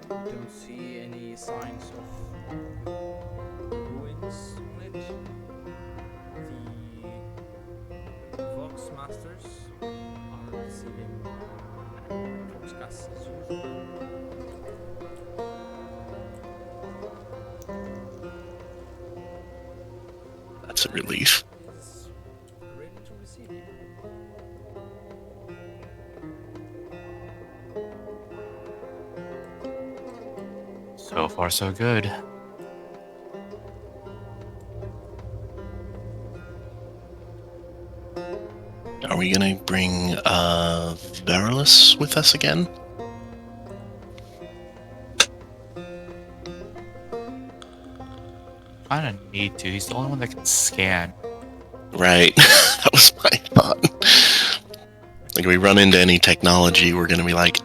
Don't see any signs of ruins on it. The Vox Masters are receiving Vox casts as usual. That's a relief. Is ready to receive you. So far, so good. Are we gonna bring Verilus with us again? Kinda need to. He's the only one that can scan. Right. That was my thought. Like, we run into any technology, we're gonna be like,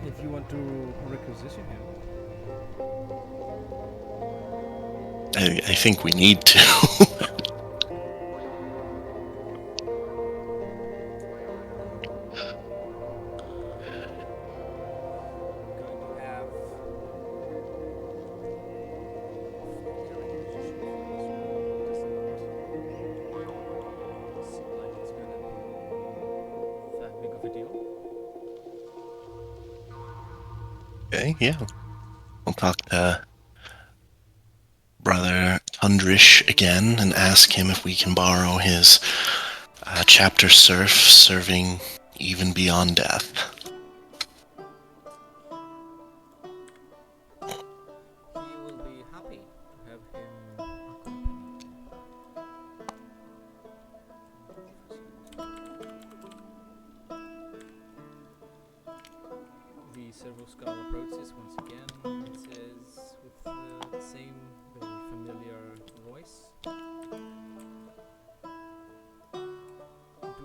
If you want to requisition him, I think we need to. going to have a requisition for this one. Doesn't seem like it's gonna be that big of a deal. Okay, yeah. We'll talk to Brother Tundrish again and ask him if we can borrow his chapter serf serving even beyond death. He will be happy to have him accompany the servo skull approaches once again and says with the same very familiar voice, "Do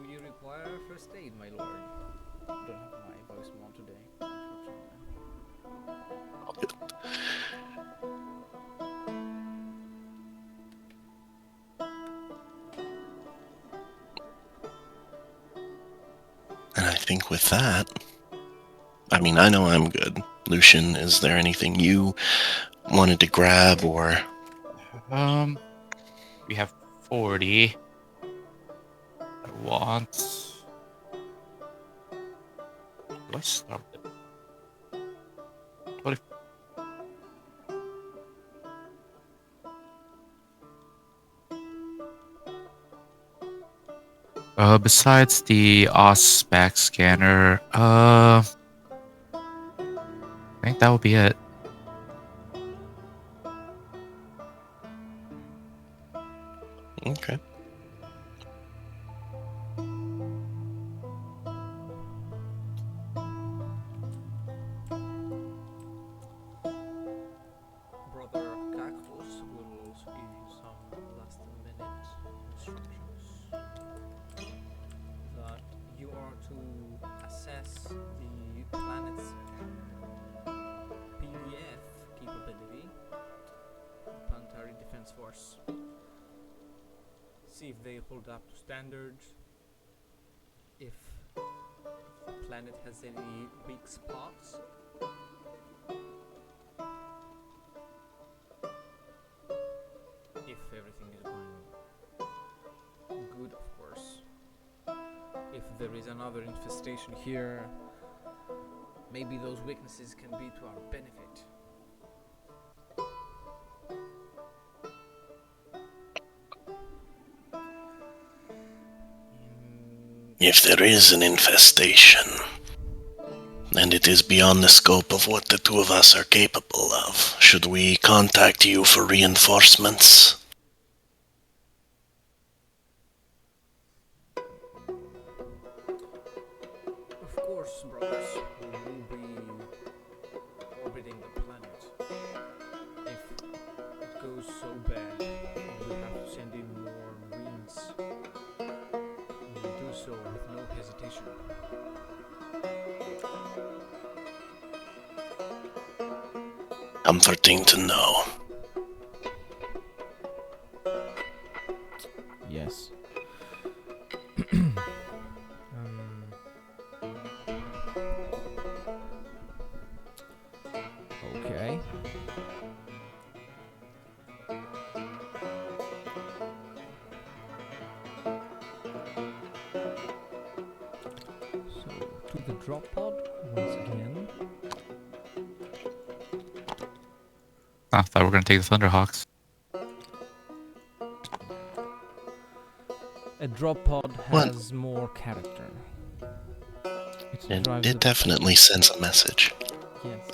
you require first aid, my lord?" I don't have my voice on today, unfortunately. And I think with that, I mean, I know I'm good. Lucian, is there anything you wanted to grab or... We have 40. I want. Do I start with it? Besides the OS-spec scanner, I think that would be it. Okay. Brother Cactus will also give you some last-minute instructions that you are to assess the planet's PDF capability, the Planetary Defense Force. See if they hold up to standards, if the planet has any weak spots. If everything is going good, of course. If there is another infestation here, maybe those weaknesses can be to our benefit. If there is an infestation, and it is beyond the scope of what the two of us are capable of, should we contact you for reinforcements? Of course, brothers, we will be orbiting the planet. If it goes so bad, we have to send in more marines. We will do so with no hesitation. Comforting to know. Yes. Okay. So, to the drop pod once again. I thought we were gonna take the Thunderhawks. A drop pod has more character. It drives the- definitely sends a message. Yes.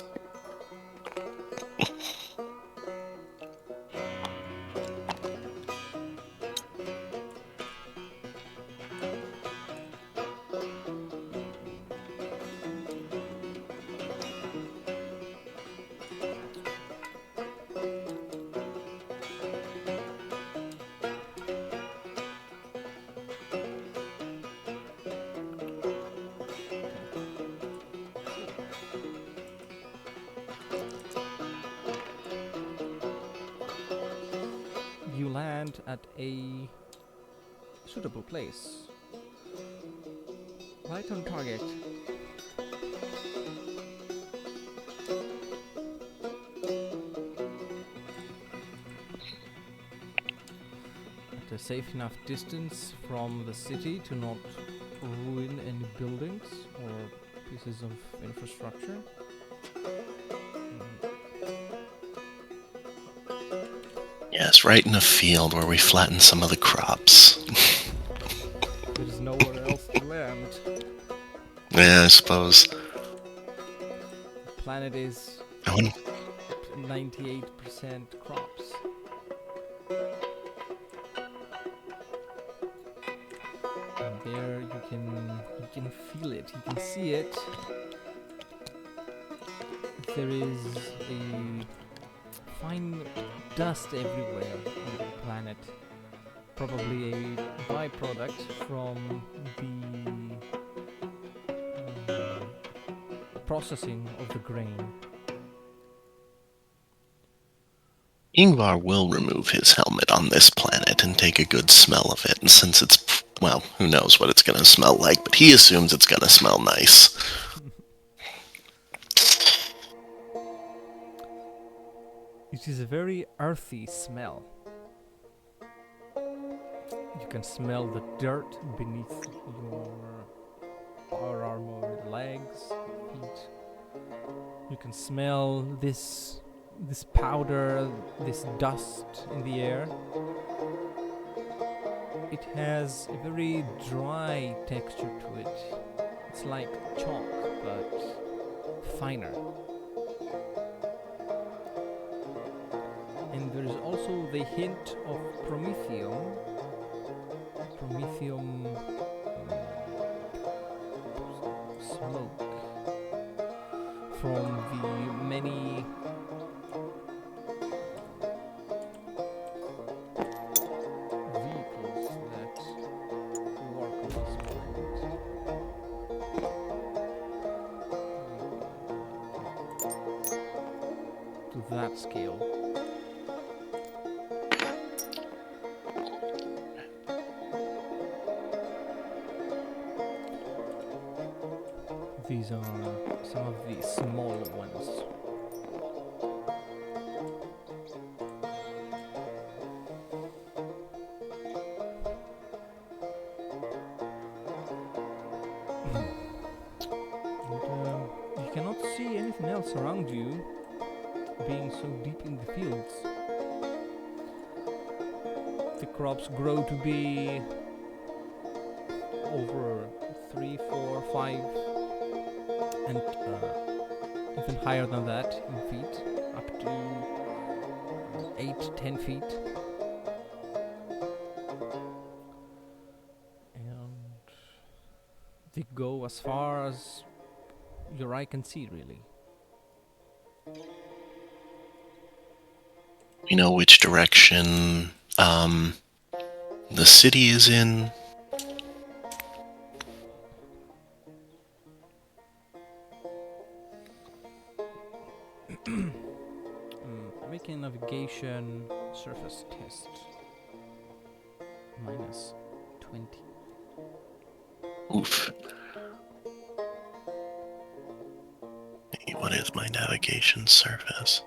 You land at a suitable place. Right on target. At a safe enough distance from the city to not ruin any buildings or pieces of infrastructure. Yes, right in a field where we flatten some of the crops. There's nowhere else to land. Yeah, I suppose. The planet is I wouldn't 98% crops. And there you can feel it, you can see it. There is a fine dust everywhere on the planet. Probably a byproduct from the processing of the grain. Ingvar will remove his helmet on this planet and take a good smell of it, and since it's, well, who knows what it's gonna smell like, but he assumes it's gonna smell nice. It is a very earthy smell. You can smell the dirt beneath your power armor legs, feet. You can smell this powder, this dust in the air. it has a very dry texture to it. It's like chalk, but finer. And there is also the hint of promethium. Smoke from the many vehicles that work on this planet. To that scale. These are some of the small ones. And you cannot see anything else around you, being so deep in the fields. The crops grow to be over 3, 4, 5 and even higher than that in feet, up to 8, 10 feet. And they go as far as your eye can see, really. You know which direction the city is in? Make a navigation surface test. Minus 20. Oof. Hey, what is my navigation surface?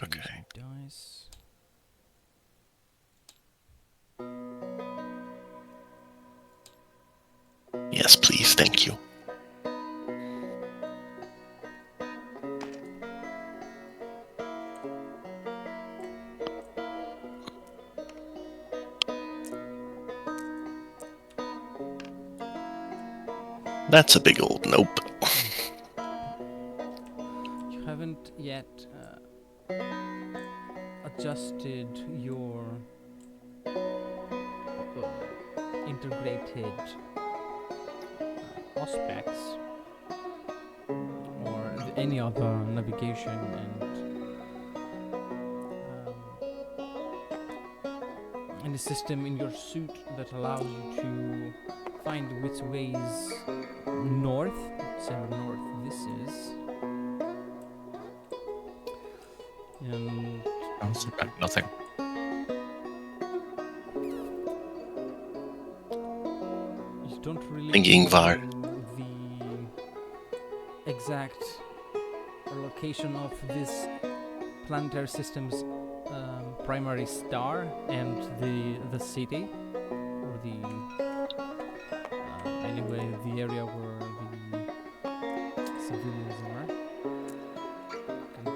Okay. Dice. Yes, please, thank you. That's a big old nope. You haven't yet adjusted your integrated aspects or any other navigation and a system in your suit that allows you to find which ways north, center north this is. And Nothing. you don't really Thinking VAR. know the exact location of this planetary system's primary star and the city, or the anyway the area where the civilians are. Can be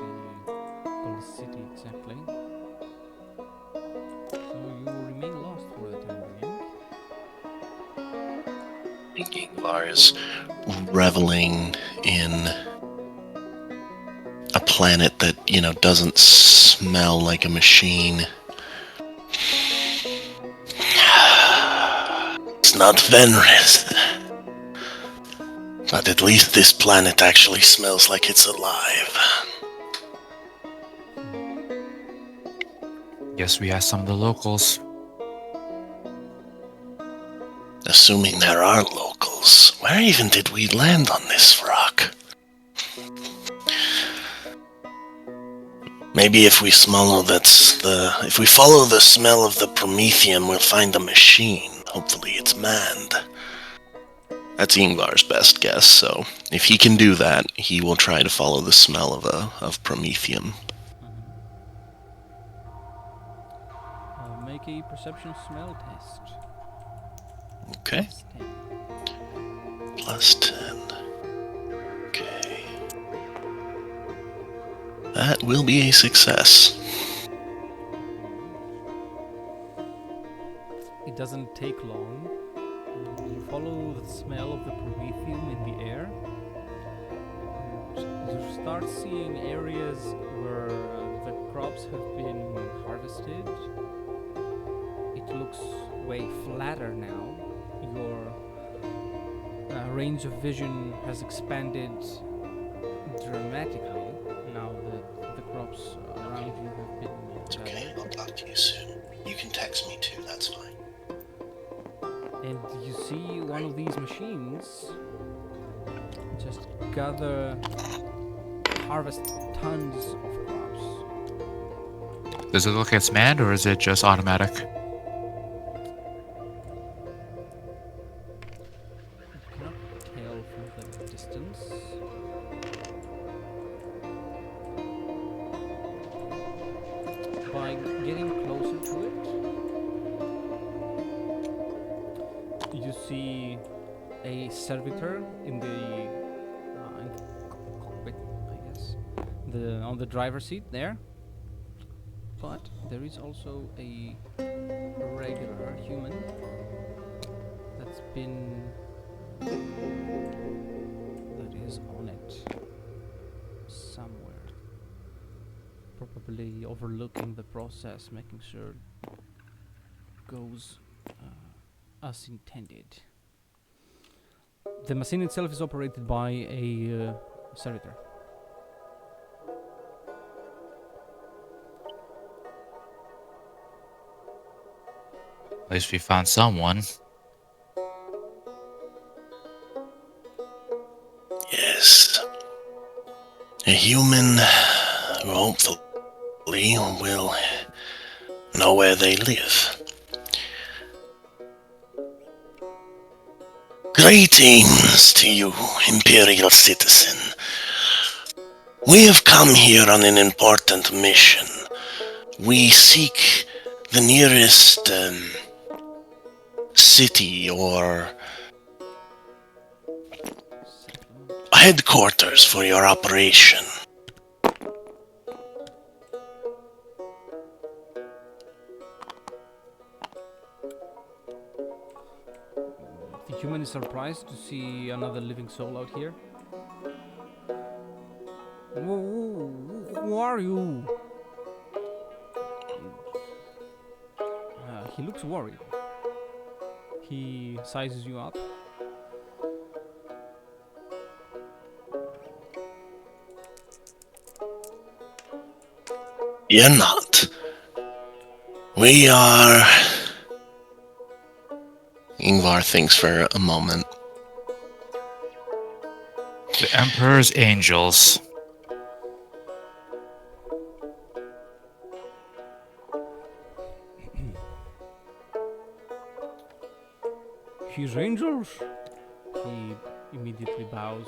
called the city exactly. So you remain lost for the time being. Thinking VAR is reveling in a planet that, you know, doesn't smell like a machine. It's not Venris. But at least this planet actually smells like it's alive. Guess we asked some of the locals. Assuming there are locals, where even did we land on this rock? Maybe if we follow the smell of the promethium, we'll find a machine. Hopefully it's manned. That's Ingvar's best guess, so if he can do that, he will try to follow the smell of promethium. Make a perception smell test. Okay. Plus 10. +10. Okay. That will be a success. It doesn't take long. You follow the smell of the promethium in the air. And you start seeing areas where the crops have been harvested. It looks way flatter now. Your range of vision has expanded dramatically now that the crops around you have been It's okay, gathered. I'll talk to you soon. You can text me too, that's fine. And you see one of these machines just harvest tons of crops. Does it look like it's manned or is it just automatic? You cannot tell from the distance. By getting closer to it, you see a servitor in the cockpit, I guess, on the driver's seat there. But there is also a regular human that is on it somewhere, probably overlooking the process, making sure it goes as intended. The machine itself is operated by a servitor. At least we found someone. Yes. A human who hopefully will know where they live. Greetings to you, Imperial citizen. We have come here on an important mission. We seek the nearest city or headquarters for your operation. The human is surprised to see another living soul out here. Who are you? He looks worried. He sizes you up. You're not. We are... Ingvar thinks for a moment. The Emperor's Angels. His angels? He immediately bows.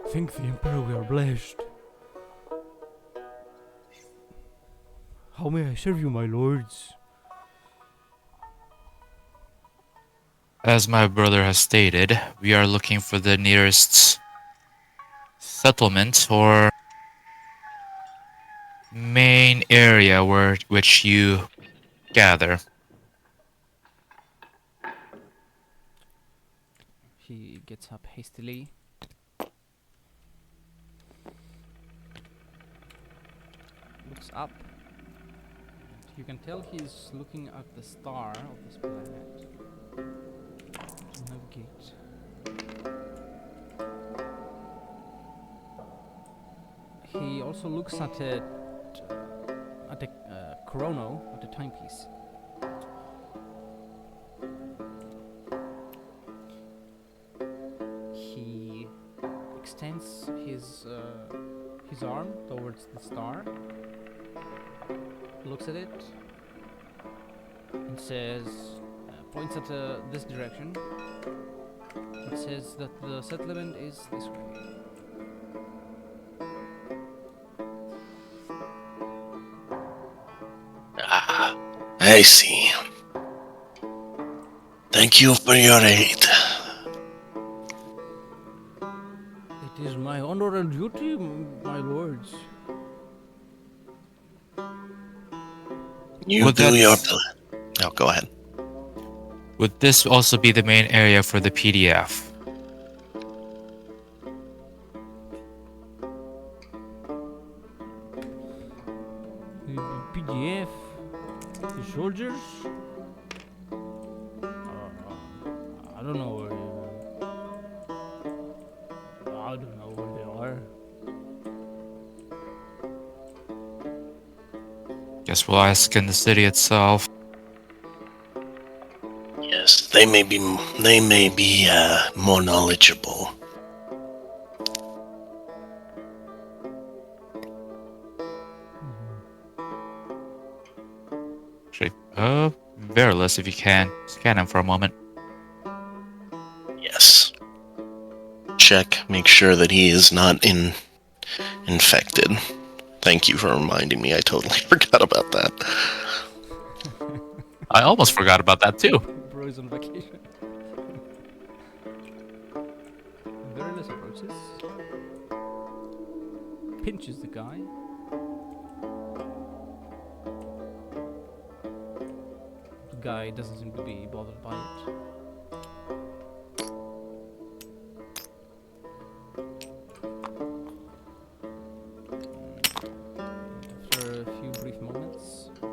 Thank the Emperor we are blessed. How may I serve you, my lords? As my brother has stated, we are looking for the nearest settlement or main area which you gather. He gets up hastily. Looks up. You can tell he's looking at the star of this planet. Navigate. He also looks at a chrono, at a timepiece. He extends his arm towards the star, looks at it, and says, points at this direction. It says that the settlement is this way. Ah, I see. Thank you for your aid. It is my honor and duty, my lords. You Would do your that- plan. Now go ahead. Would this also be the main area for the PDF? PDF, the soldiers. I don't know where. I don't know where they are. Guess we'll ask in the city itself. Yes, they may be more knowledgeable. Actually, Verilus, if you can, scan him for a moment. Yes. Check, make sure that he is not infected. Thank you for reminding me. I totally forgot about that. I almost forgot about that too. Bro is on vacation. Verilus approaches. Pinches the guy. The guy doesn't seem to be bothered by it. After a few brief moments, I'm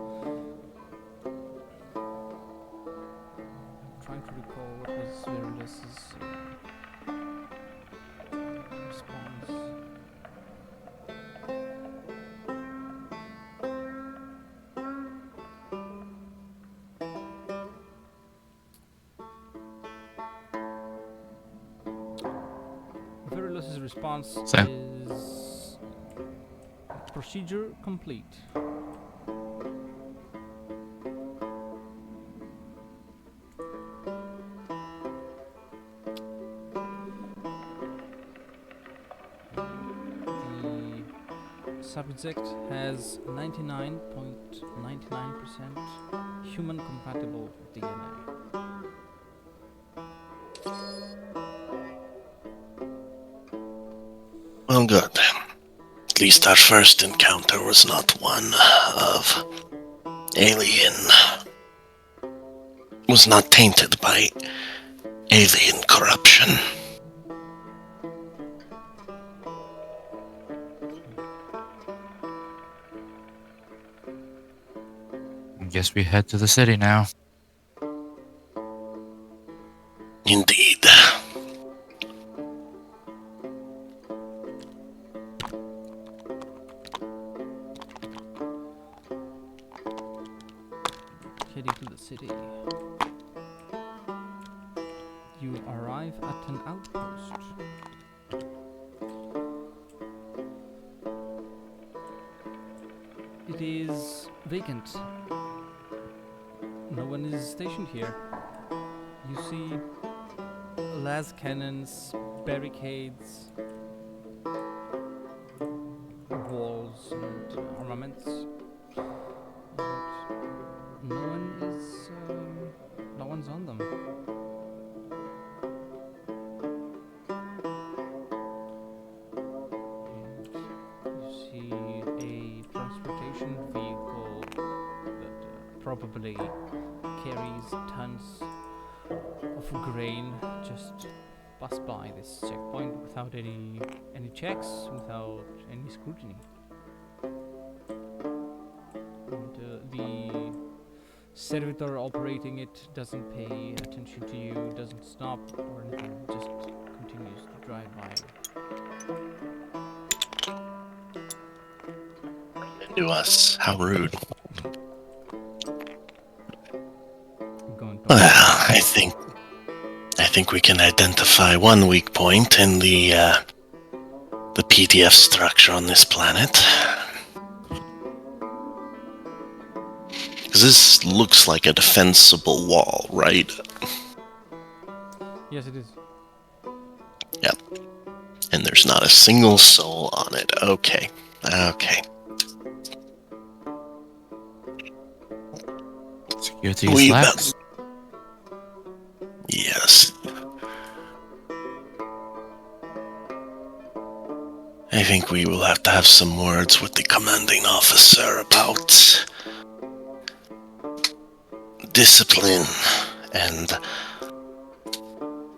trying to recall what was Verilus's response. Verilus's response Same. is procedure complete. The subject has 99.99% human compatible DNA. Well, good. At least our first encounter was not one of alien. Was not tainted by alien corruption. Guess we head to the city now. Indeed. Heading to the city. You arrive at an outpost. It is vacant. No one is stationed here. You see las cannons, barricades, walls, and armaments. And no one's on them. And you see a transportation vehicle that probably carries tons of grain just pass by this checkpoint without any checks, without any scrutiny. And the servitor operating it doesn't pay attention to you, doesn't stop or anything, just continues to drive by. To us, how rude. Going to Well, I think we can identify one weak point in the PDF structure on this planet. Because this looks like a defensible wall, right? Yes, it is. Yep. And there's not a single soul on it. Okay. Okay. Security We is lax. Yes. I think we will have to have some words with the commanding officer about discipline and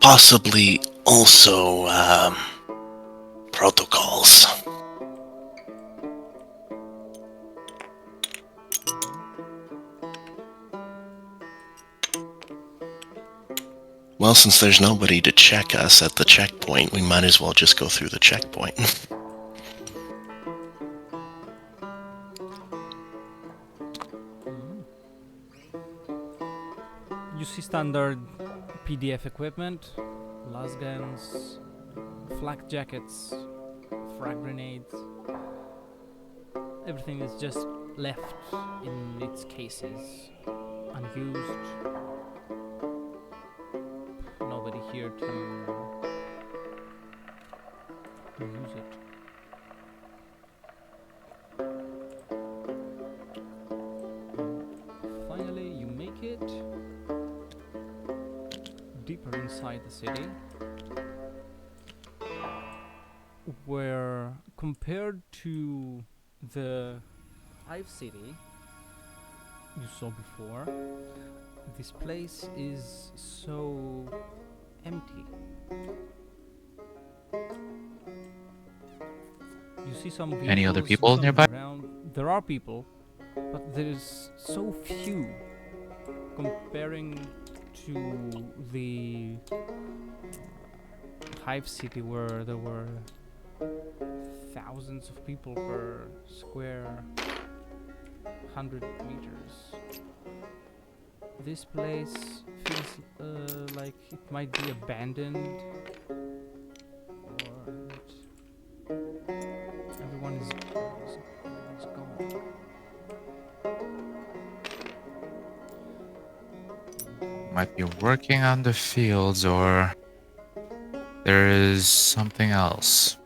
possibly also protocols. Well, since there's nobody to check us at the checkpoint, we might as well just go through the checkpoint. You see standard PDF equipment, las guns, flak jackets, frag grenades. Everything is just left in its cases, unused. Nobody here to use it. Finally, you make it deeper inside the city, where compared to the Hive City you saw before, this place is so empty. You see some Any other vehicles people coming nearby? around. There are people, but there's so few comparing to the Hive City, where there were thousands of people per square 100 meters. This place feels like it might be abandoned, or everyone is gone. Might be working on the fields, or there is something else.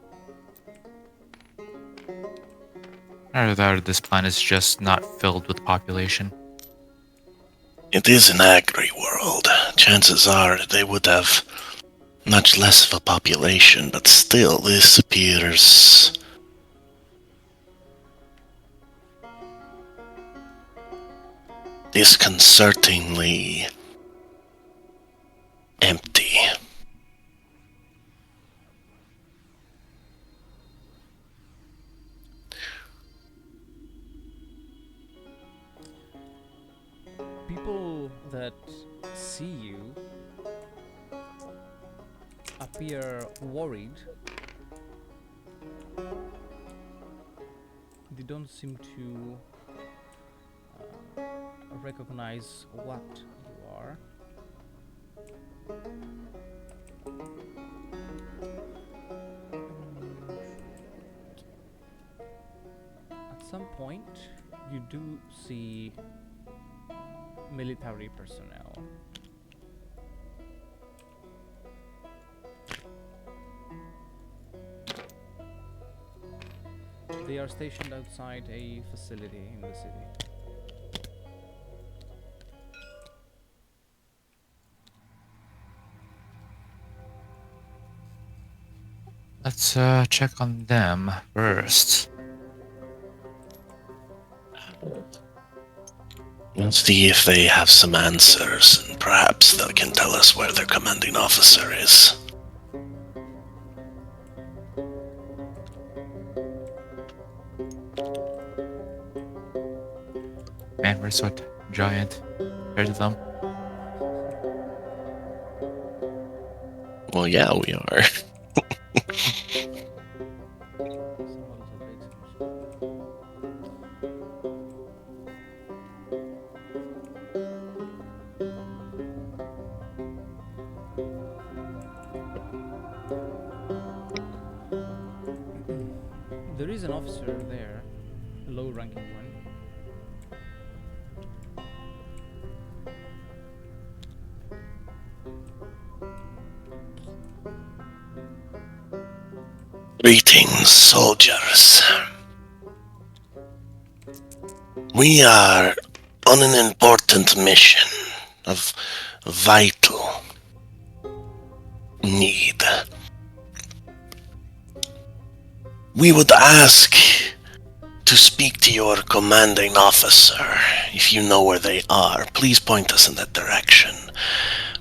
Either this planet is just not filled with population. It is an agri-world. Chances are they would have much less of a population, but still, this appears disconcertingly empty. People that see you appear worried. They don't seem to recognize what you are. At some point, you do see military personnel. They are stationed outside a facility in the city. Let's check on them first. Let's see if they have some answers, and perhaps they can tell us where their commanding officer is. Man, we're so giant compared to them. Well, yeah, we are. There is an officer there, a low-ranking one. Greetings, soldiers. We are on an important mission of vital need. We would ask to to speak to your commanding officer. If you know where they are, please point us in that direction.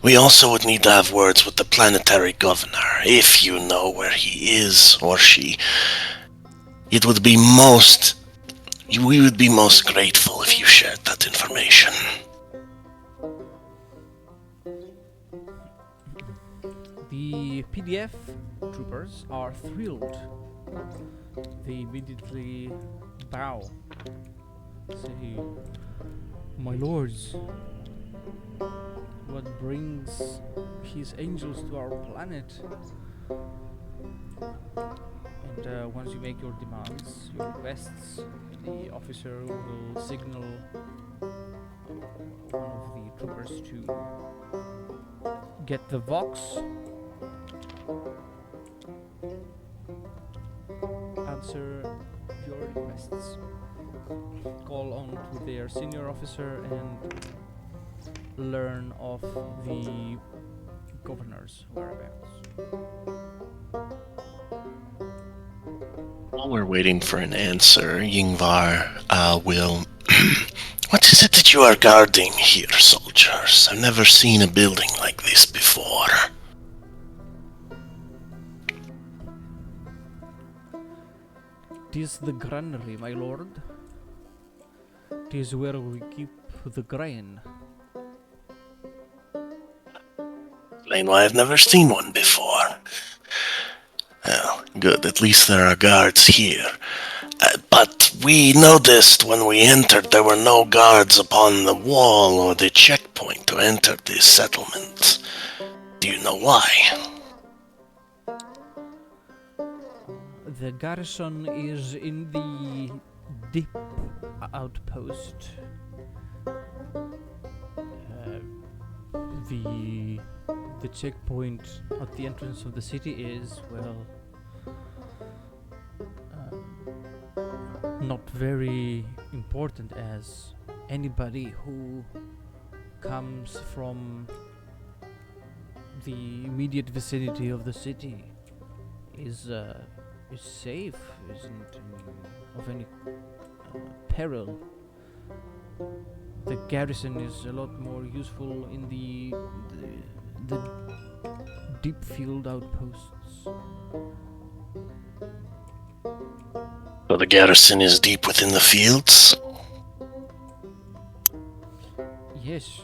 We also would need to have words with the Planetary governor, if you know where he is or she. It would be we would be most grateful if you shared that information. The PDF troopers are thrilled. They immediately bow. Say, "My lords, what brings his angels to our planet?" And once you make your demands, your requests, the officer will signal one of the troopers to get the Vox, answer your requests, call on to their senior officer, and learn of the governor's whereabouts. While we're waiting for an answer, Yingvar will... What is it that you are guarding here, soldiers? I've never seen a building like this before. "'Tis the granary, my lord. 'Tis where we keep the grain." Explain why I've never seen one before. Well, good, at least there are guards here. But we noticed when we entered there were no guards upon the wall or the checkpoint to enter this settlement. Do you know why? The garrison is in the deep outpost. The checkpoint at the entrance of the city is, well, not very important, as anybody who comes from the immediate vicinity of the city is safe, isn't of any peril. The garrison is a lot more useful in the deep field outposts. So the garrison is deep within the fields? Yes,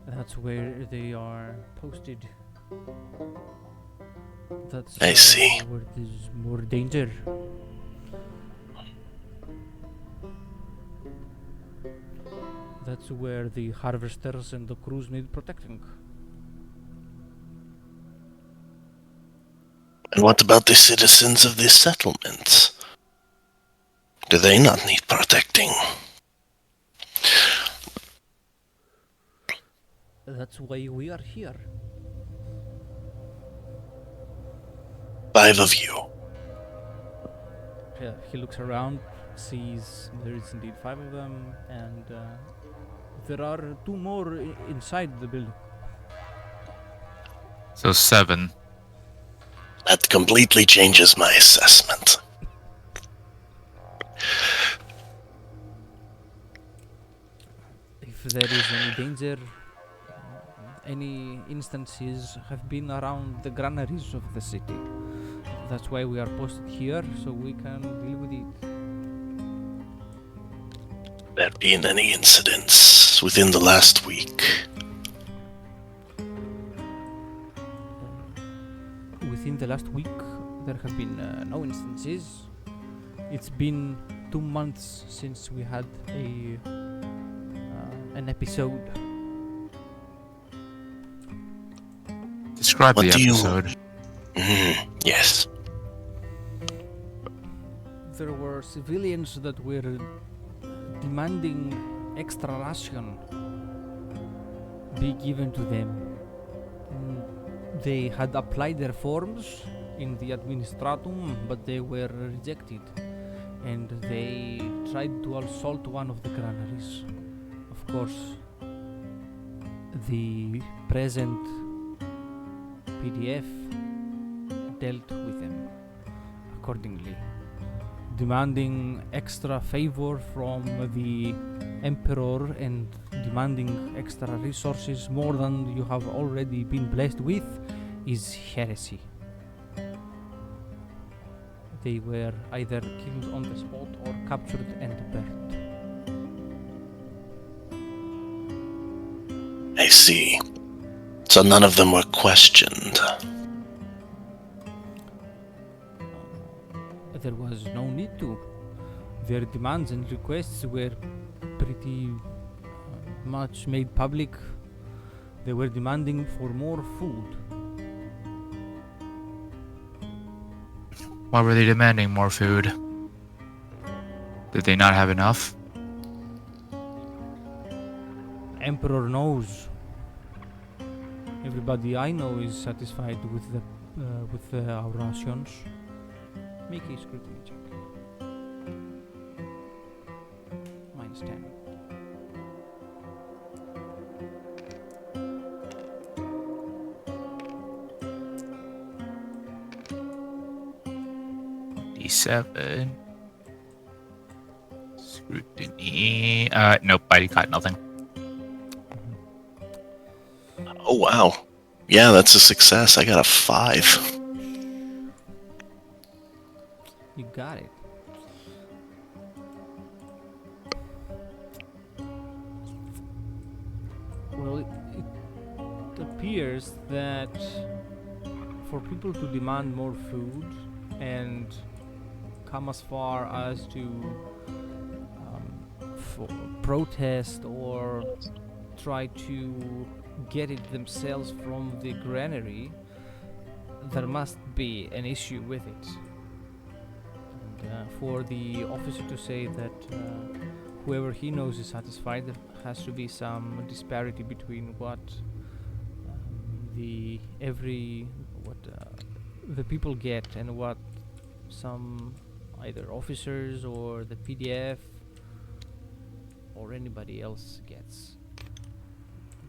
that's where they are posted. That's I see. where there's more danger. That's where the harvesters and the crews need protecting. And what about the citizens of this settlement? Do they not need protecting? That's why we are here. 5 of you. He looks around, sees there is indeed 5 of them, and there are 2 more inside the building. So 7. That completely changes my assessment. If there is any danger, any instances have been around the granaries of the city. That's why we are posted here, so we can deal with it. There been any incidents within the last week? Within the last week, there have been no instances. It's been 2 months since we had an episode. Describe What the do you- episode. Yes. There were civilians that were demanding extra ration be given to them. They had applied their forms in the administratum, but they were rejected, and they tried to assault one of the granaries. Of course, the present PDF dealt with them accordingly. demanding extra favor from the emperor and demanding extra resources more than you have already been blessed with is heresy. They were either killed on the spot or captured and burnt. I see. So none of them were questioned. There was no need to. Their demands and requests were pretty much made public. They were demanding for more food. Why were they demanding more food? Did they not have enough? Emperor knows. Everybody I know is satisfied with our rations. Make a scrutiny check. -10. D7. Scrutiny. Nope, I got nothing. Oh, wow. Yeah, that's a success. I got a 5. You got it. Well, it appears that for people to demand more food and come as far as to protest or try to get it themselves from the granary, there must be an issue with it. And for the officer to say that whoever he knows is satisfied, there has to be some disparity between what the people get and what some either officers or the PDF or anybody else gets.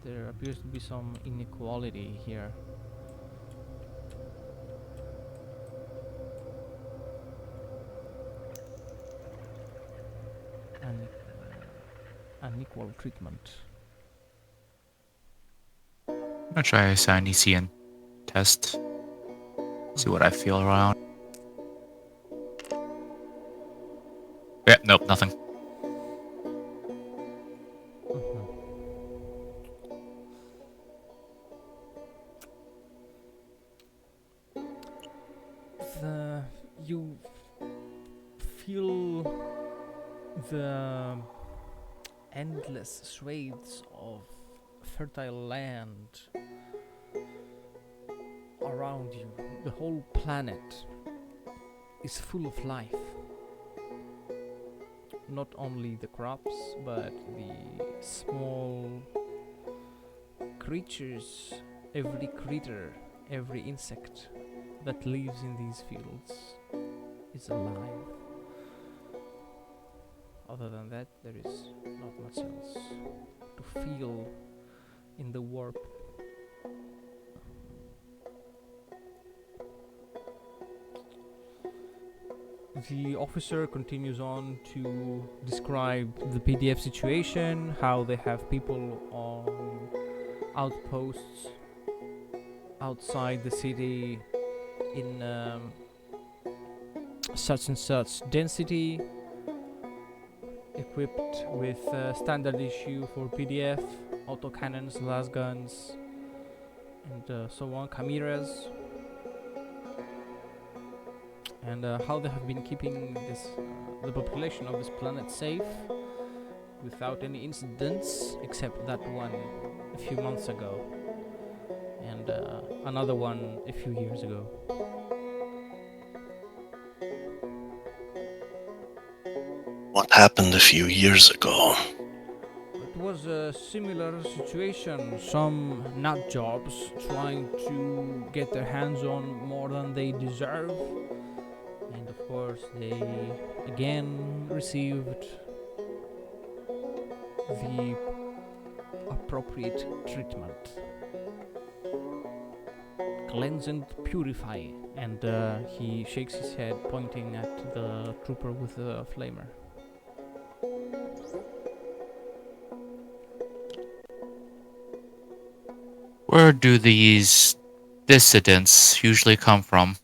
There appears to be some inequality here. And unequal treatment. I'm gonna try a Cyanesian test. See what I feel around. Yeah, nope, nothing. You feel the endless swathes of fertile land around you. The whole planet is full of life. Not only the crops, but the small creatures, every critter, every insect that lives in these fields is alive. Other than that, there is not much else to feel in the warp. The officer continues on to describe the PDF situation, how they have people on outposts outside the city in such and such density, equipped with standard issue for PDF, autocannons, lasguns, and so on, chimeras, and how they have been keeping the population of this planet safe without any incidents, except that one a few months ago, and another one a few years ago. What happened a few years ago? It was a similar situation. Some nut jobs trying to get their hands on more than they deserve, and of course they again received the appropriate treatment. cleanse and purify. And he shakes his head, pointing at the trooper with the flamer. Where do these dissidents usually come from?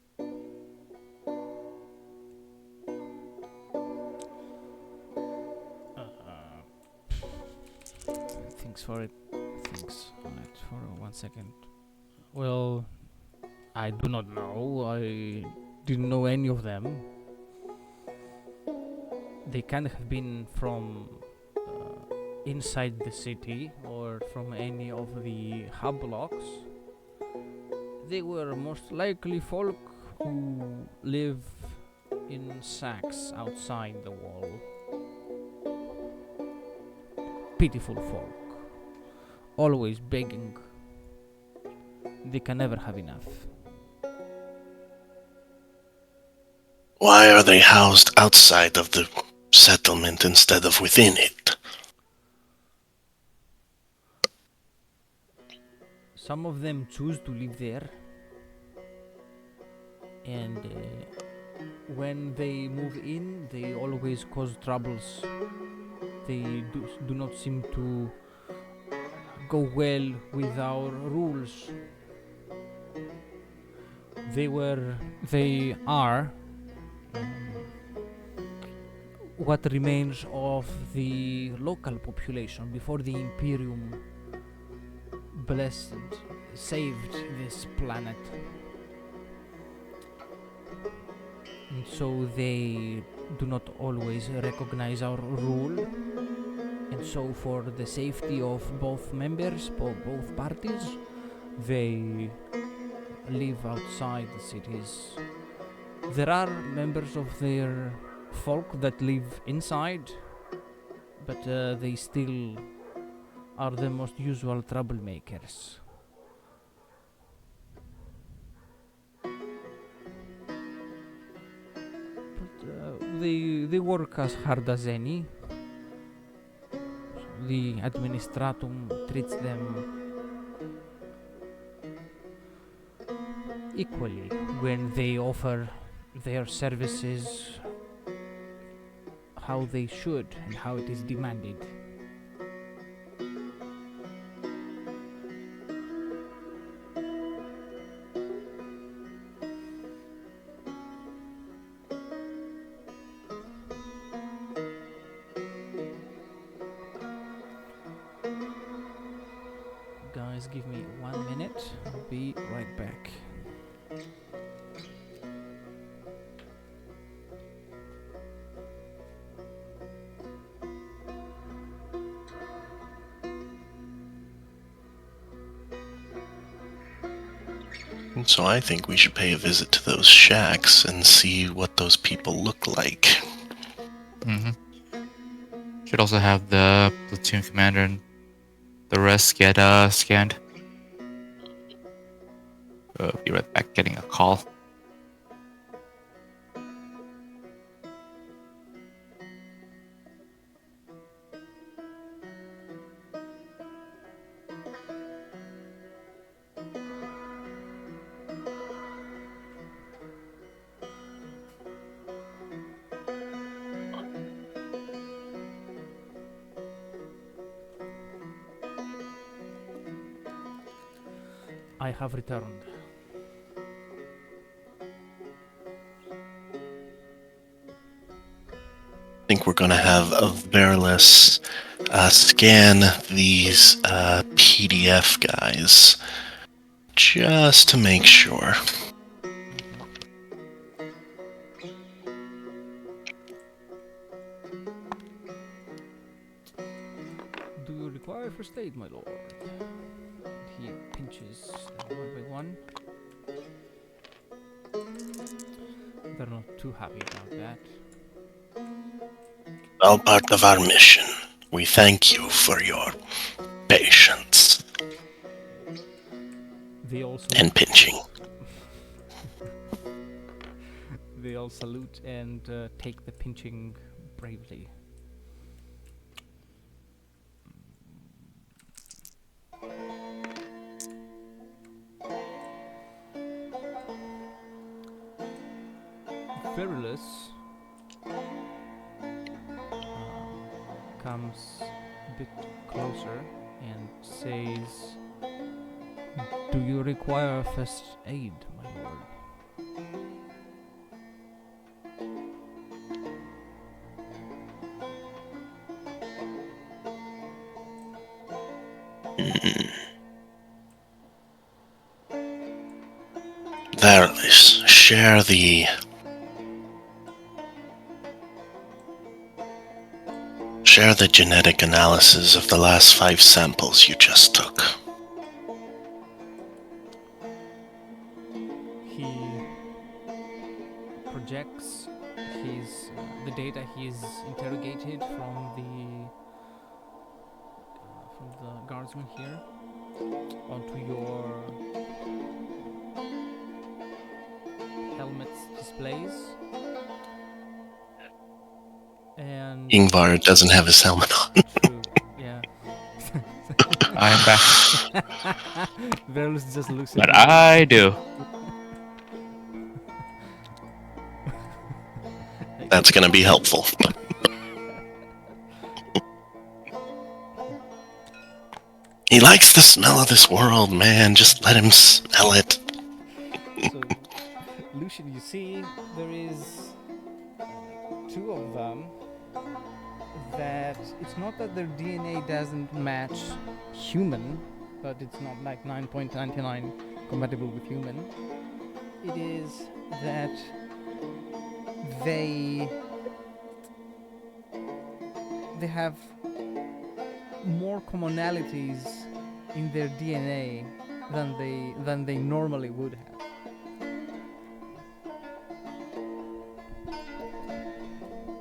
Thanks for it. Thanks on it for 1 second. Well, I do not know. I didn't know any of them. They can have been from inside the city or from any of the hub blocks. They were most likely folk who live in sacks outside the wall. Pitiful folk. Always begging. They can never have enough. Why are they housed outside of the settlement instead of within it? Some of them choose to live there, and when they move in, they always cause troubles. They do not seem to go well with our rules. They are what remains of the local population before the Imperium saved this planet. And so they do not always recognize our rule. And so for the safety of both members, both parties, they live outside the cities. There are members of their folk that live inside, but they still are the most usual troublemakers. But they work as hard as any. The administratum treats them equally when they offer their services how they should and how it is demanded. Guys, give me 1 minute. I'll be right back. And so I think we should pay a visit to those shacks and see what those people look like. Mm-hmm. Should also have the platoon commander and the rest get scanned. Be right back, getting a call. I have returned. I think we're going to have a Verilus scan these PDF guys just to make sure. Do you require first aid, my lord? And he pinches them one by one. They're not too happy about that. All part of our mission. We thank you for your patience They also and pinching. they all salute and take the pinching bravely. Ferulus comes a bit closer and says, "Do you require first aid, my lord?" Varys, share the genetic analysis of the last 5 samples you just took. He projects the data he's interrogated from the guardsman here onto your helmet's displays. And Ingvar doesn't have his helmet on. true, yeah. I am back. Verus just looks at But you. I do. That's gonna be helpful. He likes the smell of this world, man. Just let him smell it. So, Lucian, you see, there is 2 of them that it's not that their DNA doesn't match human, but it's not like 9.99 compatible with human. It is that they have more commonalities in their DNA than they normally would have.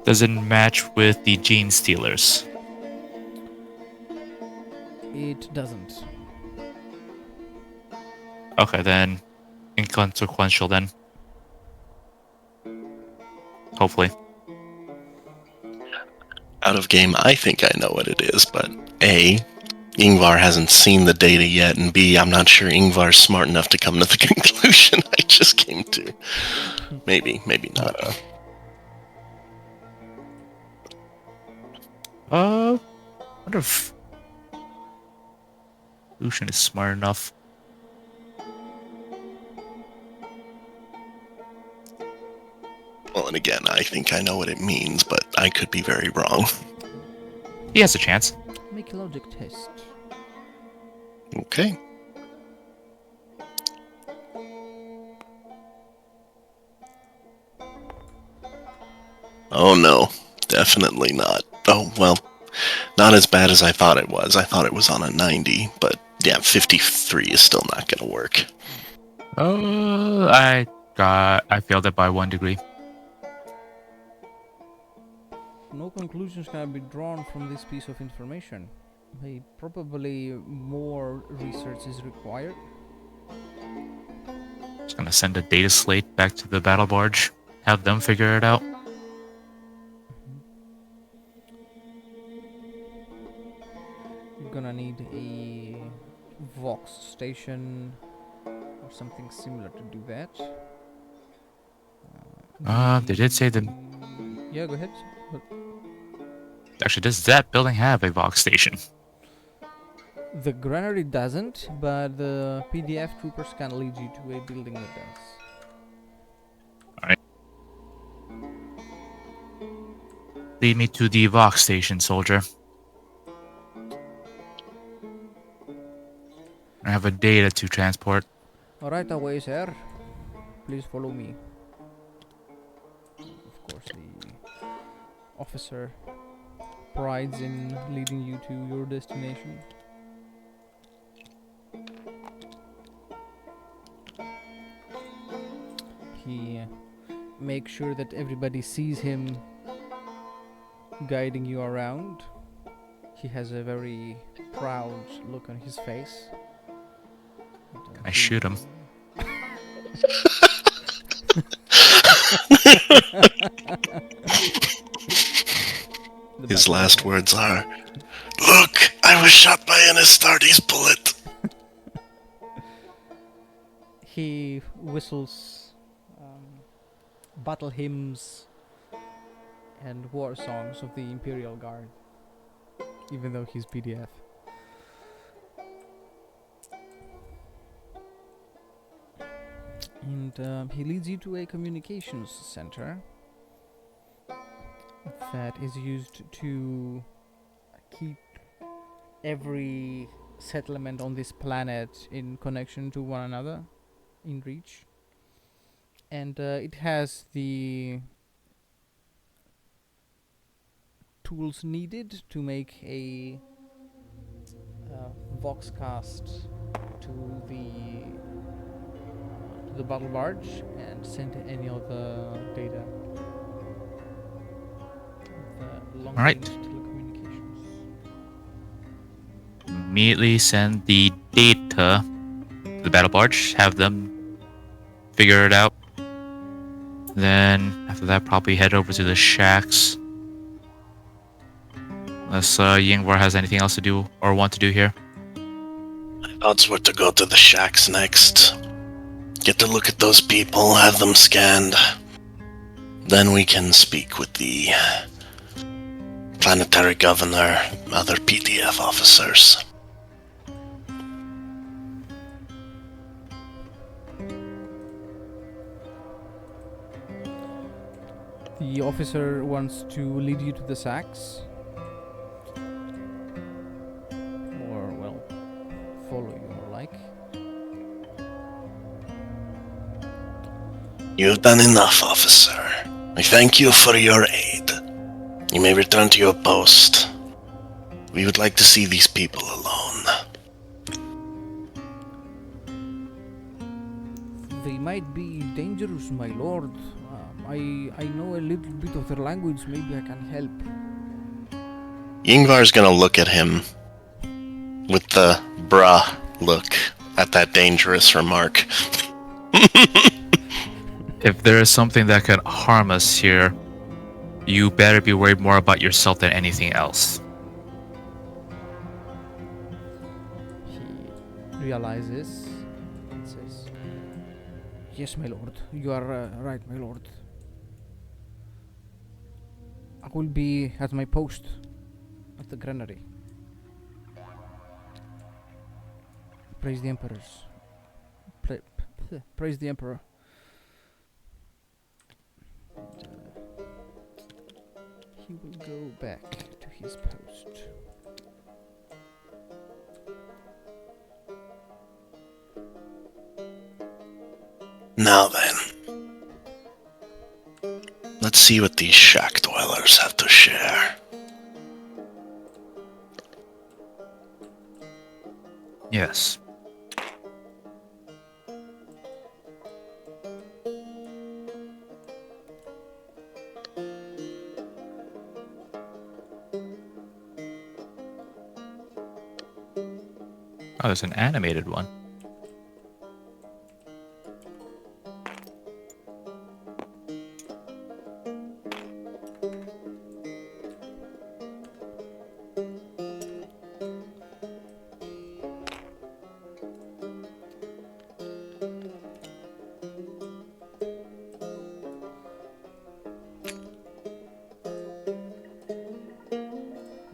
Doesn't match with the gene stealers. It doesn't. Okay, then inconsequential then. Hopefully. Out of game, I think I know what it is, but A, Ingvar hasn't seen the data yet, and B, I'm not sure Ingvar's smart enough to come to the conclusion I just came to. Maybe not. I wonder if Lucian is smart enough. Well, and again, I think I know what it means, but I could be very wrong. He has a chance. Make a logic test. Okay. Oh no, definitely not. Oh, well, not as bad as I thought it was. I thought it was on a 90, but yeah, 53 is still not gonna work. I failed it by 1 degree. No conclusions can be drawn from this piece of information. Probably more research is required. Just gonna send a data slate back to the battle barge. Have them figure it out. You're gonna need a Vox station or something similar to do that. They did say that. Yeah, go ahead. Actually, does that building have a Vox station? The granary doesn't, but the PDF troopers can lead you to a building that does. Lead me to the Vox station, soldier. I have a data to transport. Right away, sir. Please follow me. Of course, the officer prides in leading you to your destination. He makes sure that everybody sees him guiding you around. He has a very proud look on his face. Can I shoot him? His last words are, "Look, I was shot by an Astartes bullet." He whistles battle hymns and war songs of the Imperial Guard, even though he's PDF. And he leads you to a communications center that is used to keep every settlement on this planet in connection to one another, in reach. And it has the tools needed to make a voxcast to the battle barge and send any of the data. The long Alright. range telecommunications. Immediately send the data to the battle barge. Have them figure it out. Then after that, probably head over to the shacks. Unless Yingvar has anything else to do or want to do here. Odds were to go to the shacks next. Get to look at those people, have them scanned. Then we can speak with the Planetary Governor, other PDF officers. The officer wants to lead you to the sacks. Or, well, follow you more like. You've done enough, officer. I thank you for your aid. You may return to your post. We would like to see these people alone. They might be dangerous, my lord. I know a little bit of their language. Maybe I can help. Yingvar's gonna look at him with the bruh look at that dangerous remark. If there is something that could harm us here, you better be worried more about yourself than anything else. He realizes and says, "Yes, my lord. You are right, my lord. I will be at my post at the granary. Praise the emperors. Praise the emperor." He will go back to his post. Now then, let's see what these shack dwellers have to share. Yes. Oh, there's an animated one.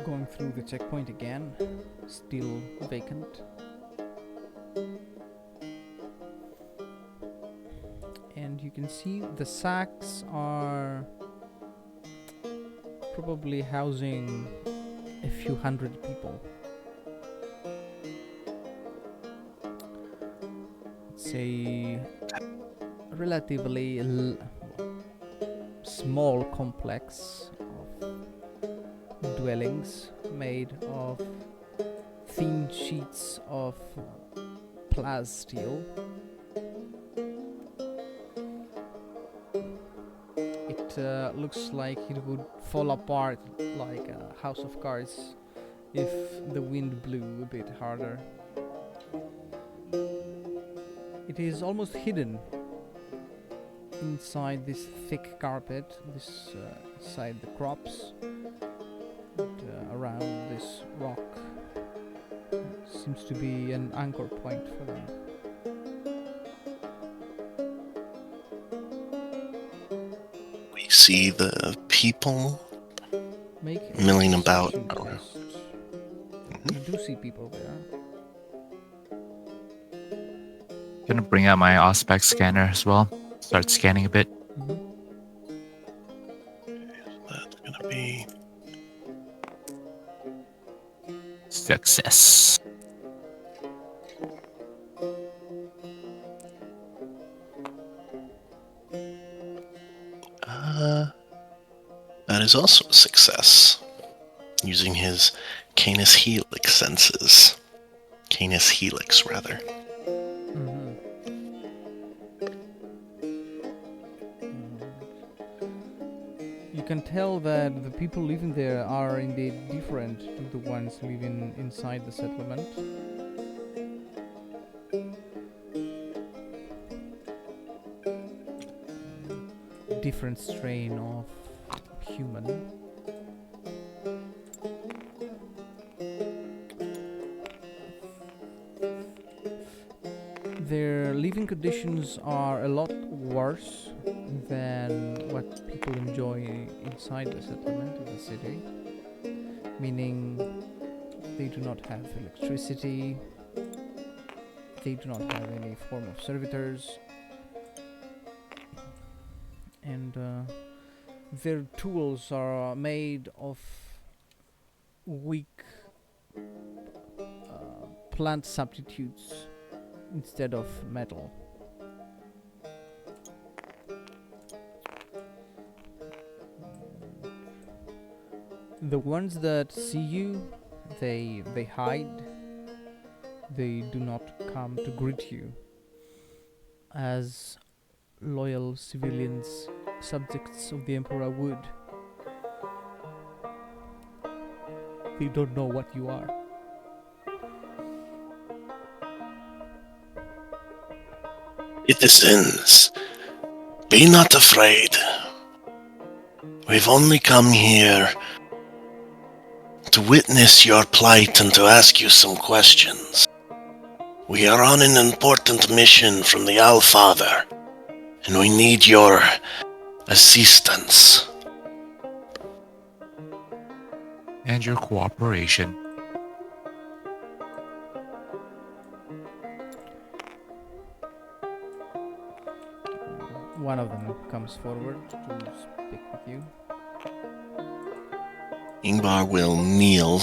Going through the checkpoint again, still vacant. And you can see the sacks are probably housing a few hundred people. It's a relatively small complex of dwellings made of thin sheets of plasteel. It looks like it would fall apart like a house of cards if the wind blew a bit harder. It is almost hidden inside this thick carpet, inside the crops, and around this rock. Seems to be an anchor point for them. see the people Make a milling about? perception test. You do see people there. Gonna bring out my Auspex scanner as well. Start scanning a bit. That's gonna be Success. that is also a success. Using his Canis Helix senses. Canis Helix, rather. You can tell that the people living there are indeed different to the ones living inside the settlement. Different strain of human. Their living conditions are a lot worse than what people enjoy inside the settlement in the city, meaning they do not have electricity, they do not have any form of servitors, and their tools are made of weak plant substitutes instead of metal. The ones that see you, they hide. They do not come to greet you as loyal civilians, subjects of the Emperor would. They don't know what you are. Citizens, be not afraid. We've only come here to witness your plight and to ask you some questions. We are on an important mission from the Allfather, and we need your assistance. And your cooperation. One of them comes forward to speak with you. Ingvar will kneel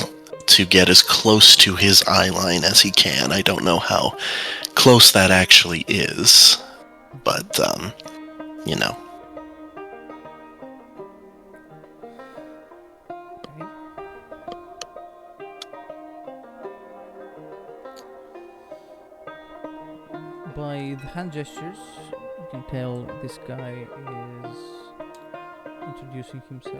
to get as close to his eye line as he can. I don't know how close that actually is, but, you know. Okay. By the hand gestures, you can tell this guy is introducing himself.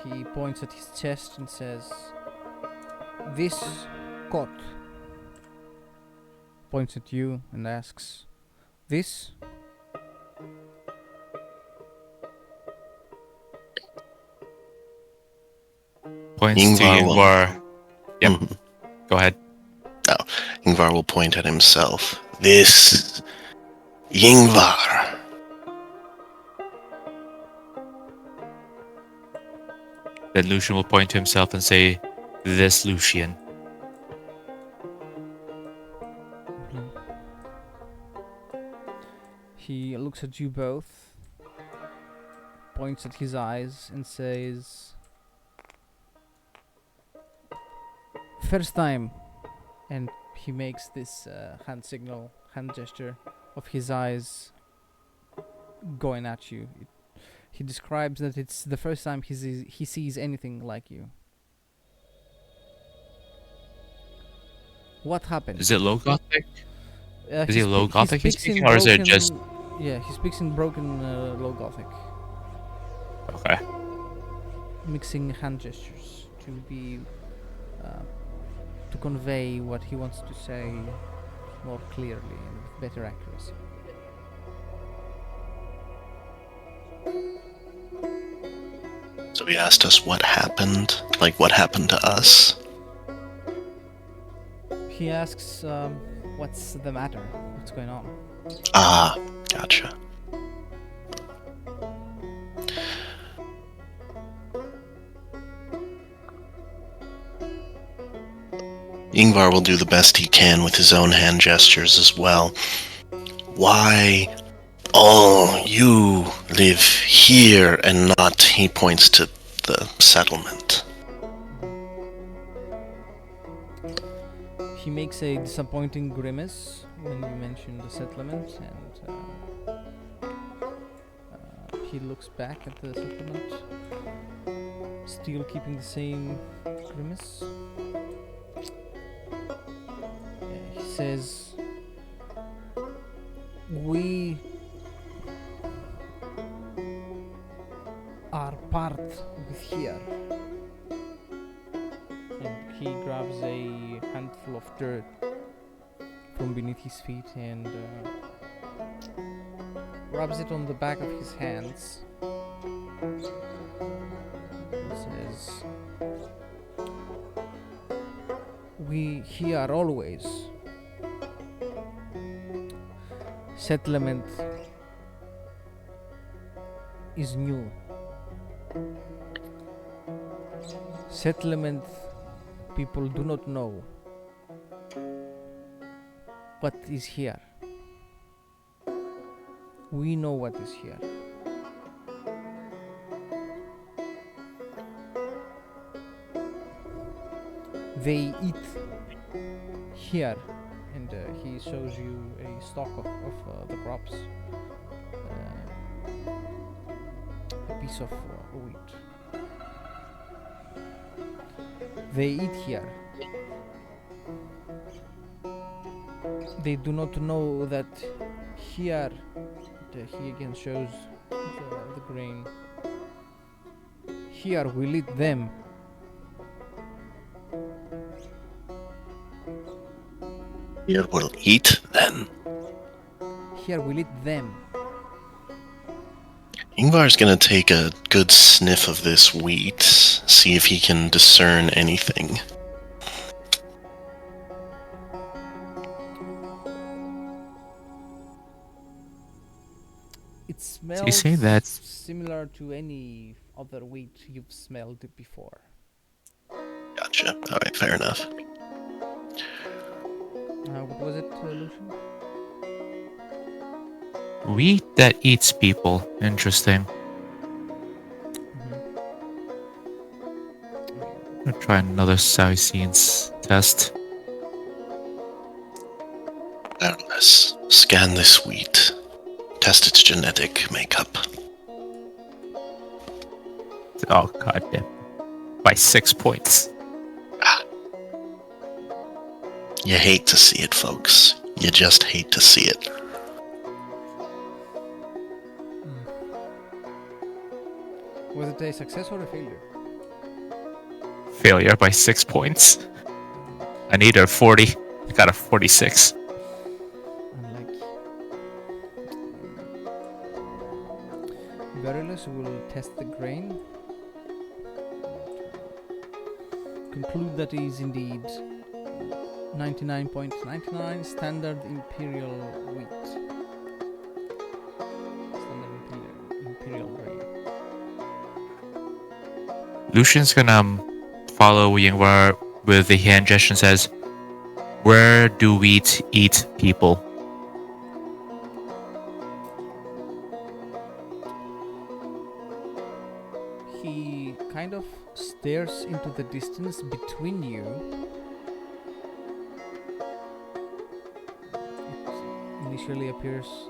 He points at his chest and says, "This cot." Points at you and asks, "This?" Points Ingvar to will- Ingvar. Yep. Mhm. Go ahead. Ingvar will point at himself. This Ingvar. Then Lucian will point to himself and say, "This Lucian." He looks at you both, points at his eyes and says, "First time." And he makes this hand signal, hand gesture of his eyes going at you. He describes that it's the first time he sees anything like you. What happened? Is it low gothic? Is he He low spe- gothic he's speaks in speaking, or is it just Yeah, he speaks in broken low gothic, okay? mixing hand gestures to be to convey what he wants to say more clearly and with better accuracy. So he asked us what happened, like what happened to us. He asks, "What's the matter? What's going on?" Ah, gotcha. Ingvar will do the best he can with his own hand gestures as well. Why all you live here and not, he points to the settlement. He makes a disappointing grimace when you mention the settlement, and he looks back at the settlement, still keeping the same grimace. He says, "We are part with here." And he grabs a handful of dirt from beneath his feet and rubs it on the back of his hands. He says, "We here always. Settlement is new. Settlement people do not know what is here. We know what is here. They eat here," and he shows you a stalk of the crops, a piece of wheat. They eat here. They do not know that here, he again shows the grain, here will eat them. Here will eat then. Here will eat them. Ingvar's gonna take a good sniff of this wheat, see if he can discern anything. It smells you say that- similar to any other wheat you've smelled before. Gotcha. Alright, fair enough. What was it, Lucian? Wheat that eats people. Interesting. I'll try another Saracens test. Baroness, scan this wheat. Test its genetic makeup. Oh, goddamn. By 6 points. You hate to see it, folks. You just hate to see it. Was it a success or a failure? Failure by 6 points. I need a 40. I got a 46. Unlucky. Verilus will test the grain. Conclude that it is indeed 99.99 standard imperial wheat. Standard imperial grain. Lucian's gonna follow Yingvar with the hand gesture and says, "Where do wheat eat people?" He kind of stares into the distance between you. It initially appears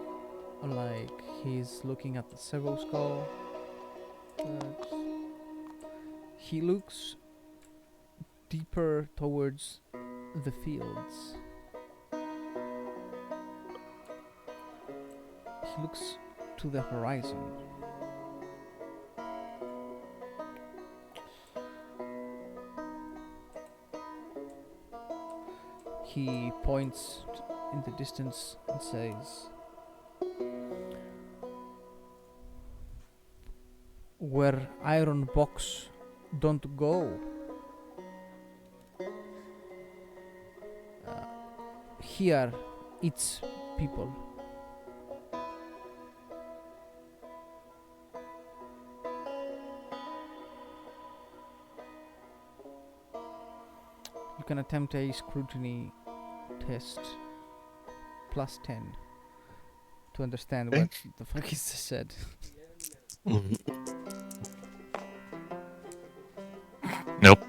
like he's looking at the servo skull, but he looks deeper towards the fields. He looks to the horizon. He points in the distance and says, "Where iron box don't go, here it's people." can attempt a scrutiny test plus 10 to understand Okay. what the fuck is said. Mhm. Nope.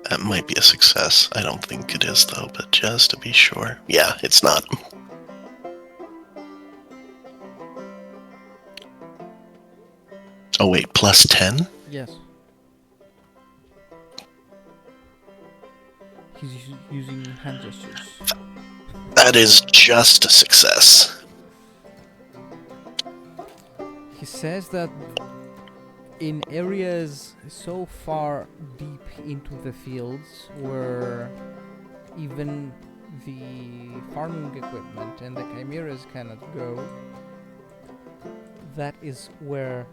That might be a success. I don't think it is though, but just to be sure. Yeah, it's not. Oh wait, plus 10? Yes. He's using hand gestures. That is just a success. He says that in areas so far deep into the fields where even the farming equipment and the chimeras cannot go, that is where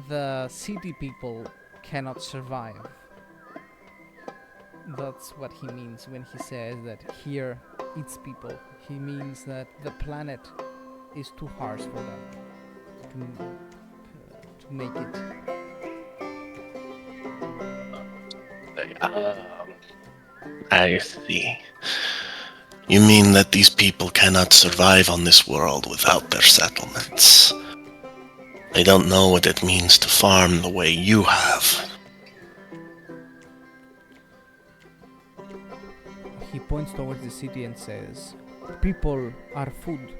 the city people cannot survive. That's what he means when he says that here eats people. He means that the planet is too harsh for them to make it. I see. You mean that these people cannot survive on this world without their settlements? They don't know what it means to farm the way you have. He points towards the city and says, people are food.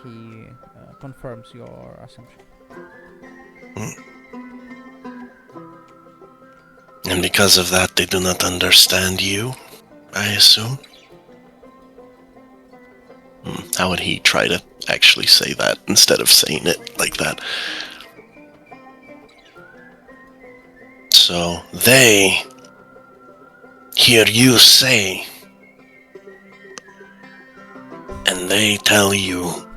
He confirms your assumption. And because of that, they do not understand you, I assume? How would he try to actually say that instead of saying it like that? So they hear you say, and they tell you,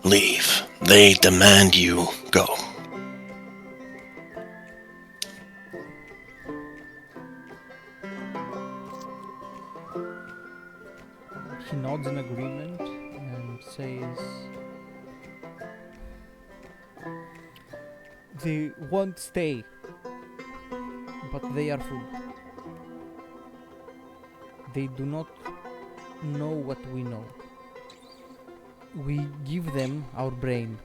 leave. They demand you go. He nods in agreement and says, they won't stay, but they are food. They do not know what we know. We give them our brain.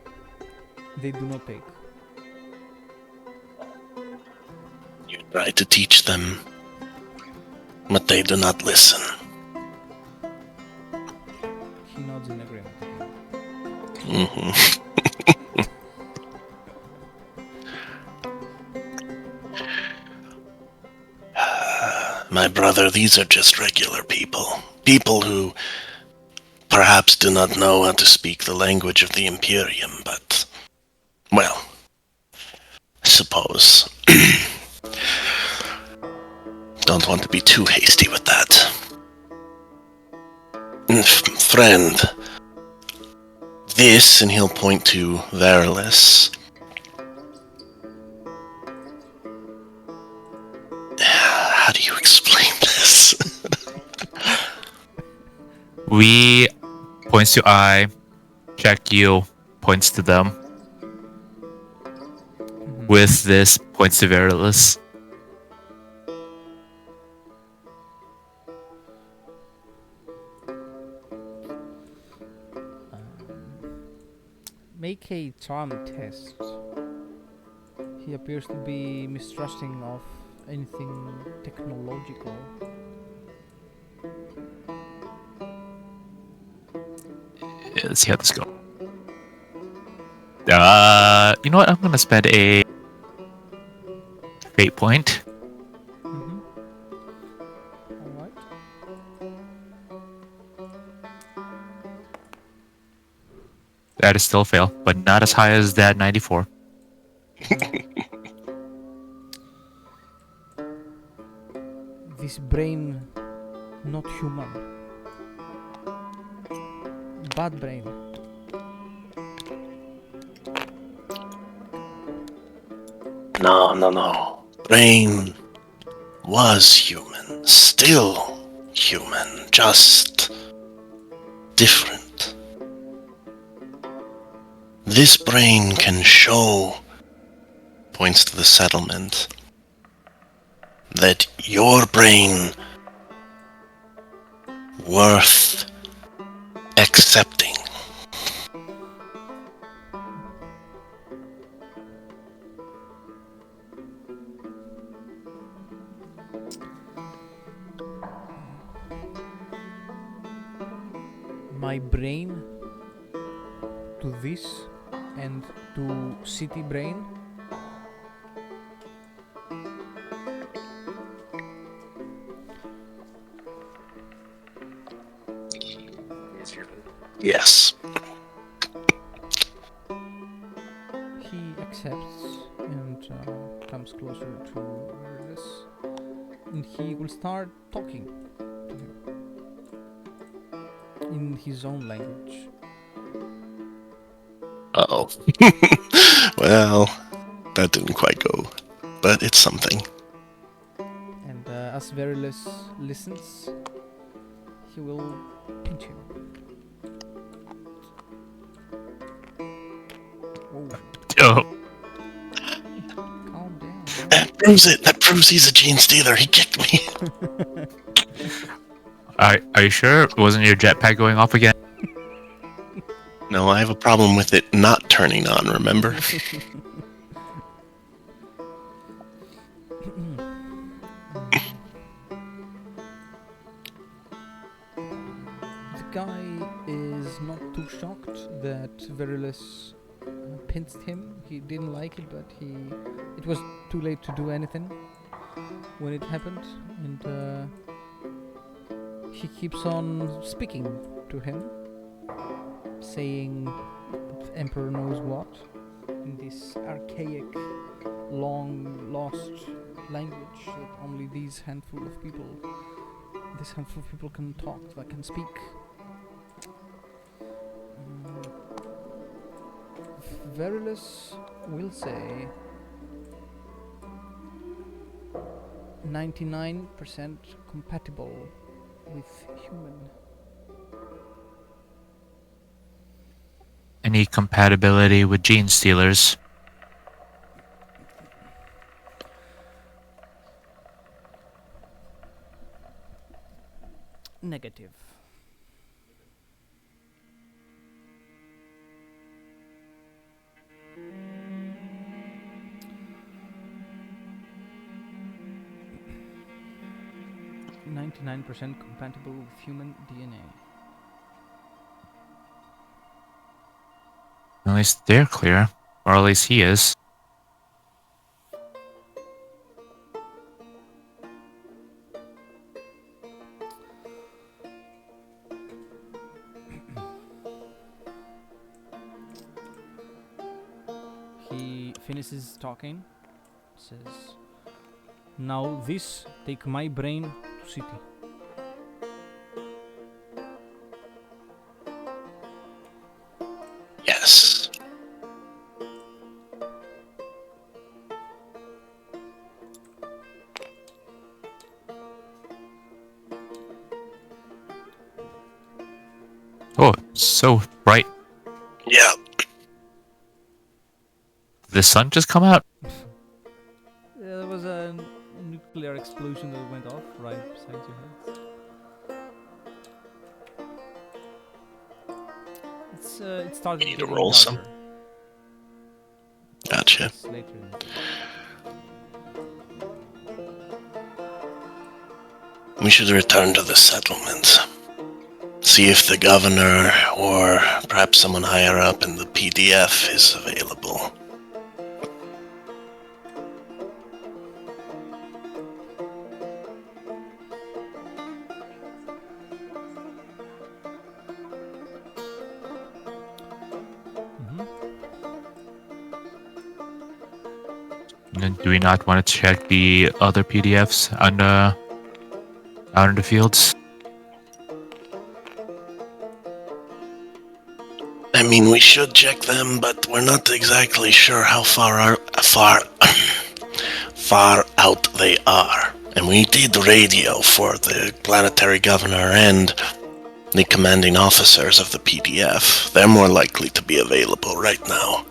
They do not take. You try to teach them, but they do not listen. He nods in agreement. Mm-hmm. My brother, these are just regular people. People who perhaps do not know how to speak the language of the Imperium, but, well, I suppose. Don't want to be too hasty with that. Friend, this, and he'll point to Verilis. How do you explain this? We points to I, check you, points to them. With this, points to Verilis. Make a charm test. He appears to be mistrusting of anything technological. Let's see how this goes. You know what? I'm gonna spend a fate point. Alright. That is still a fail, but not as high as that 94. This brain, not human. Bad brain. No. Brain was human. Still human, just different. This brain can show, points to the settlement, that your brain worth accepting. My brain to this and to city brain. Yes. He accepts and comes closer to Verus, and he will start talking to him in his own language. Uh-oh. Well, that didn't quite go, but it's something. And as Verus listens, he will pinch him. Whoa, Oh, calm down. That proves it. That proves he's a gene stealer. He kicked me. are you sure? Wasn't your jetpack going off again? No, I have a problem with it not turning on, remember? The guy is not too shocked that Verulus pinched him. He didn't like it, but it was too late to do anything when it happened, and he keeps on speaking to him, saying the Emperor knows what in this archaic, long lost language that only this handful of people can talk, that can speak. Verulus will say 99% compatible with human. Any compatibility with gene stealers? Negative. .99% compatible with human DNA. At least they're clear, or at least he is. He finishes talking, says, "Now this take my brain to city." Yes. Oh, so bright. Yeah. Did the sun just come out? There was a nuclear explosion that went off right beside your head. It started You need to getting roll some. darker. Gotcha. It's later in the day. We should return to the settlement. See if the governor or perhaps someone higher up in the PDF is available. And do we not want to check the other PDFs on out in the fields? I mean, we should check them, but we're not exactly sure how far far out they are. And we did radio for the Planetary Governor and the commanding officers of the PDF. They're more likely to be available right now.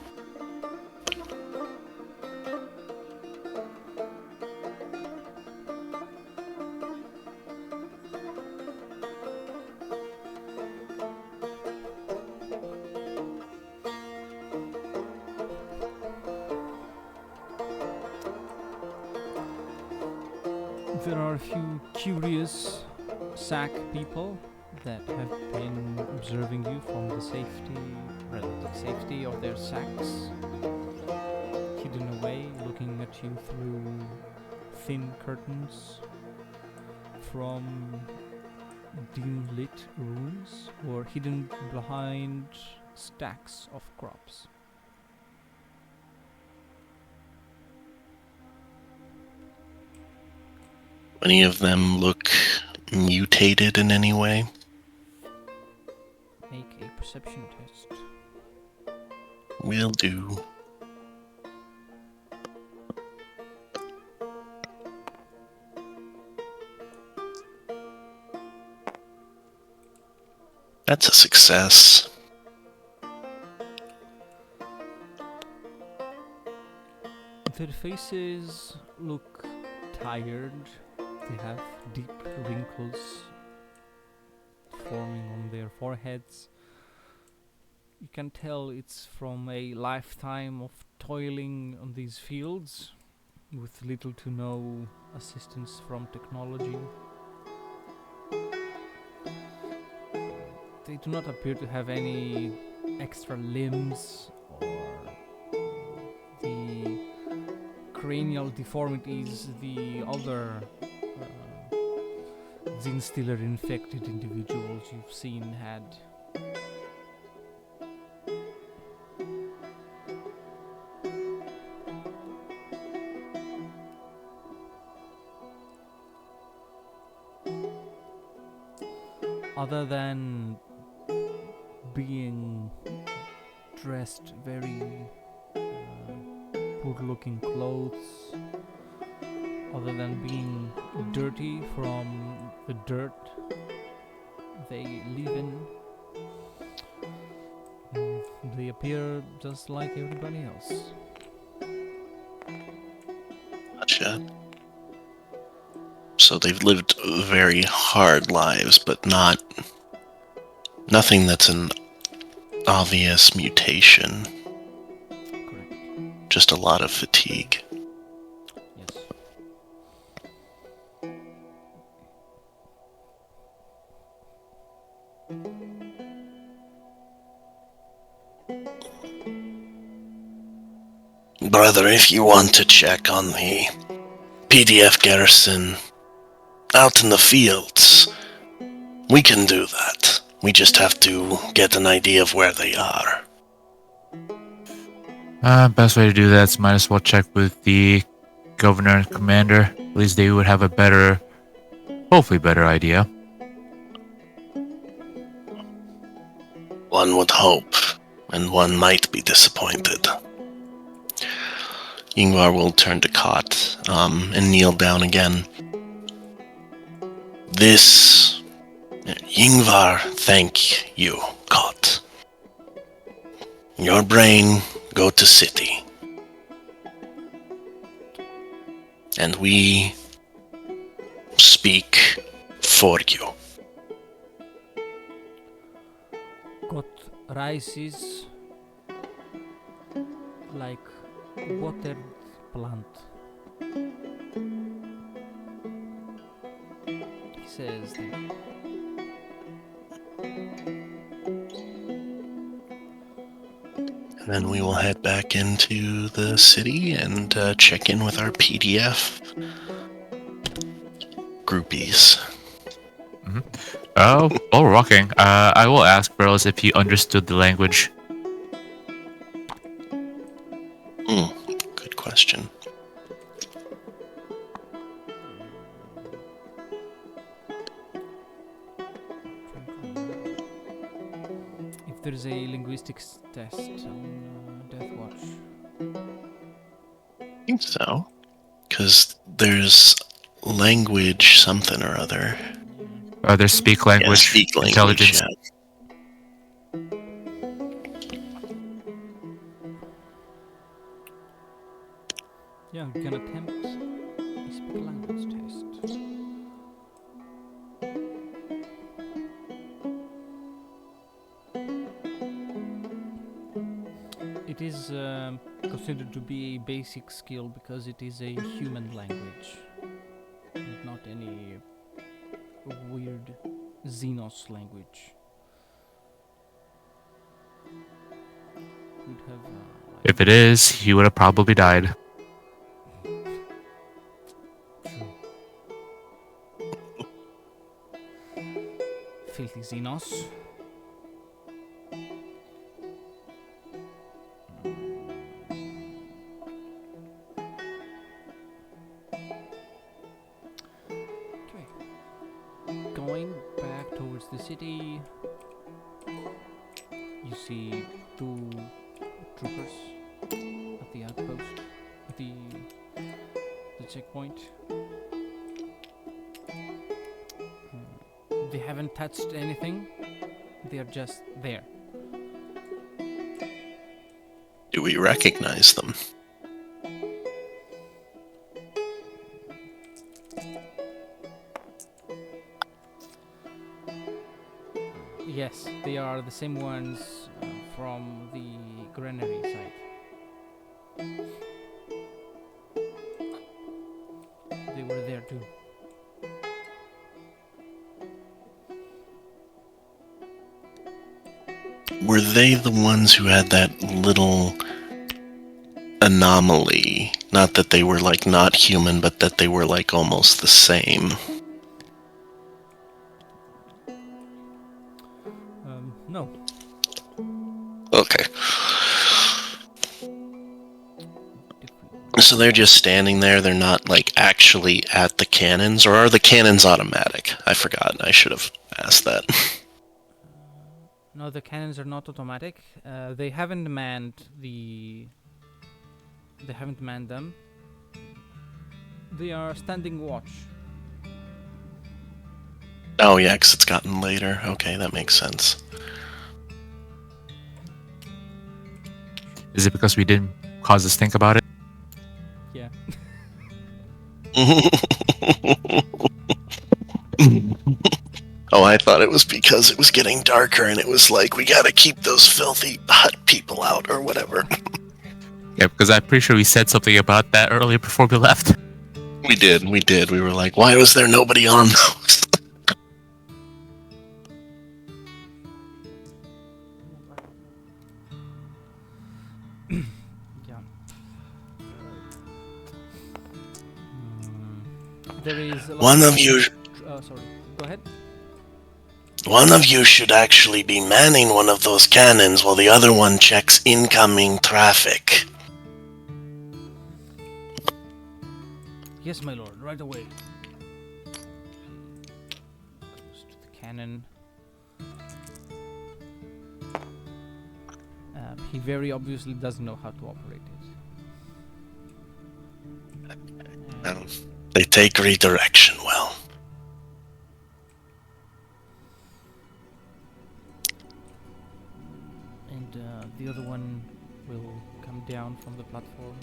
There are a few curious sack people that have been observing you from the relative safety of their sacks, hidden away, looking at you through thin curtains from dim lit rooms, or hidden behind stacks of crops. Any of them look mutated in any way? Make a perception test. Will do. That's a success. Their faces look tired. They have deep wrinkles forming on their foreheads. You can tell it's from a lifetime of toiling on these fields with little to no assistance from technology. They do not appear to have any extra limbs or the cranial deformities the other Zinstiller infected individuals you've seen had. Other than being dressed very poor-looking clothes, other than being dirty from the dirt they live in, they appear just like everybody else. Gotcha. So they've lived very hard lives, but nothing that's an obvious mutation. Correct. Just a lot of fatigue. Yes. Brother, if you want to check on the PDF garrison out in the fields, we can do that. We just have to get an idea of where they are. Best way to do that is might as well check with the governor and commander. At least they would have a better, hopefully better idea. One would hope, and one might be disappointed. Ingvar will turn to Kot and kneel down again. Ingvar, thank you, Kot. Your brain, go to city. And we speak for you. Got rises like watered plant. He says that And then we will head back into the city and check in with our PDF groupies. Oh, while we're walking, I will ask Burroughs if he understood the language. Good question. if there's a linguistics test on Deathwatch. I think so. Because there's language something or other. Their speak Yeah, language, speak language, intelligence. yeah. Yeah, we can attempt a speak language test. It is considered to be a basic skill because it is a human language, and not any weird Xenos language. We'd have If it is, he would have probably died. filthy Xenos. Okay. Going back towards the city, you see two troopers at the outpost, at the checkpoint. They haven't touched anything. They are just there. Do we recognize them? Yes, they are the same ones from the granary side. They were there too. Were they the ones who had that little anomaly? Not that they were like not human, but that they were like almost the same. No. Okay. Different. So they're just standing there, they're not like actually at the cannons, or are the cannons automatic? I forgot, I should have asked that. No, the cannons are not automatic. They haven't manned the. They haven't manned them. They are standing watch. Oh yeah, 'cause it's gotten later. Okay, that makes sense. Is it because we didn't cause us think about it? Yeah. Oh, I thought it was because it was getting darker and it was like, we gotta keep those filthy hut people out or whatever. Yeah, because I'm pretty sure we said something about that earlier before we left. We did. We were like, why was there nobody on those? Yeah. There is a lot One of you... sorry. Go ahead. One of you should actually be manning one of those cannons while the other one checks incoming traffic. Yes, my lord. Right away. Goes to the cannon. He very obviously doesn't know how to operate it. They take redirection well. And the other one will come down from the platform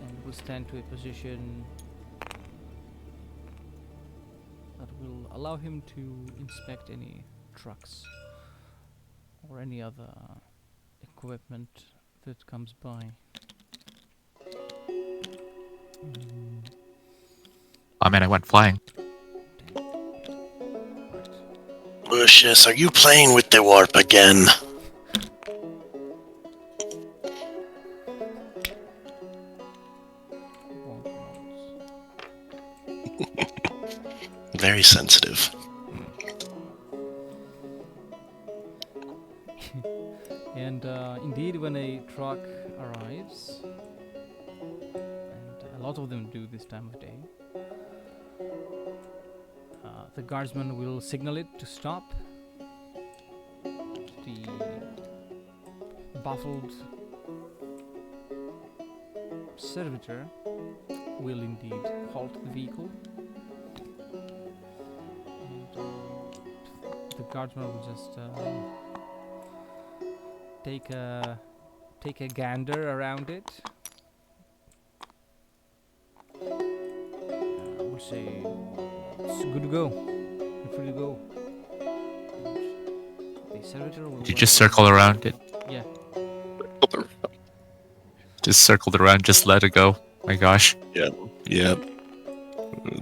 and will stand to a position that will allow him to inspect any trucks or any other equipment that comes by. I mean, I went flying. Right. Lucius, are you playing with the warp again? Won't notice. Very sensitive. And indeed, when a truck arrives, and a lot of them do this time of day, the guardsman will signal it to stop. The baffled servitor will indeed halt the vehicle. And the guardsman will just take a gander around it. We'll say it's good to go. You're free to go. And the servitor will You just circle around it. Yeah. Just circled around, just let it go. My gosh. Yep.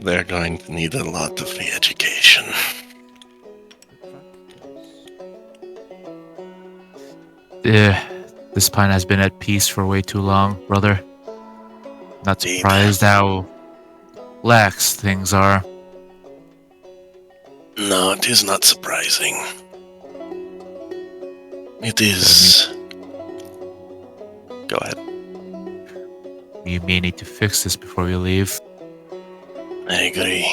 They're going to need a lot of re-education. The truck goes. This planet has been at peace for way too long, brother. Not Indeed. surprised how lax things are. No, it is not surprising. It is... Go ahead. We may need to fix this before we leave. I agree.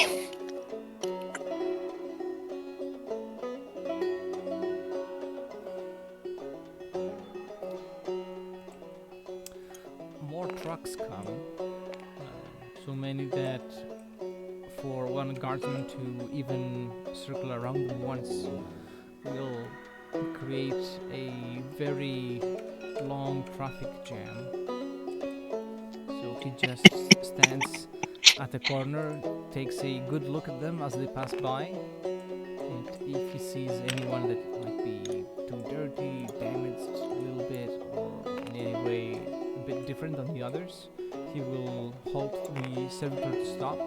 More trucks come. So many that for one guardsman to even circle around them once will create a very long traffic jam. So he just stands at the corner, takes a good look at them as they pass by, and if he sees anyone that might be too dirty, damaged a little bit, or in any way a bit different than the others, he will halt the servitor to stop.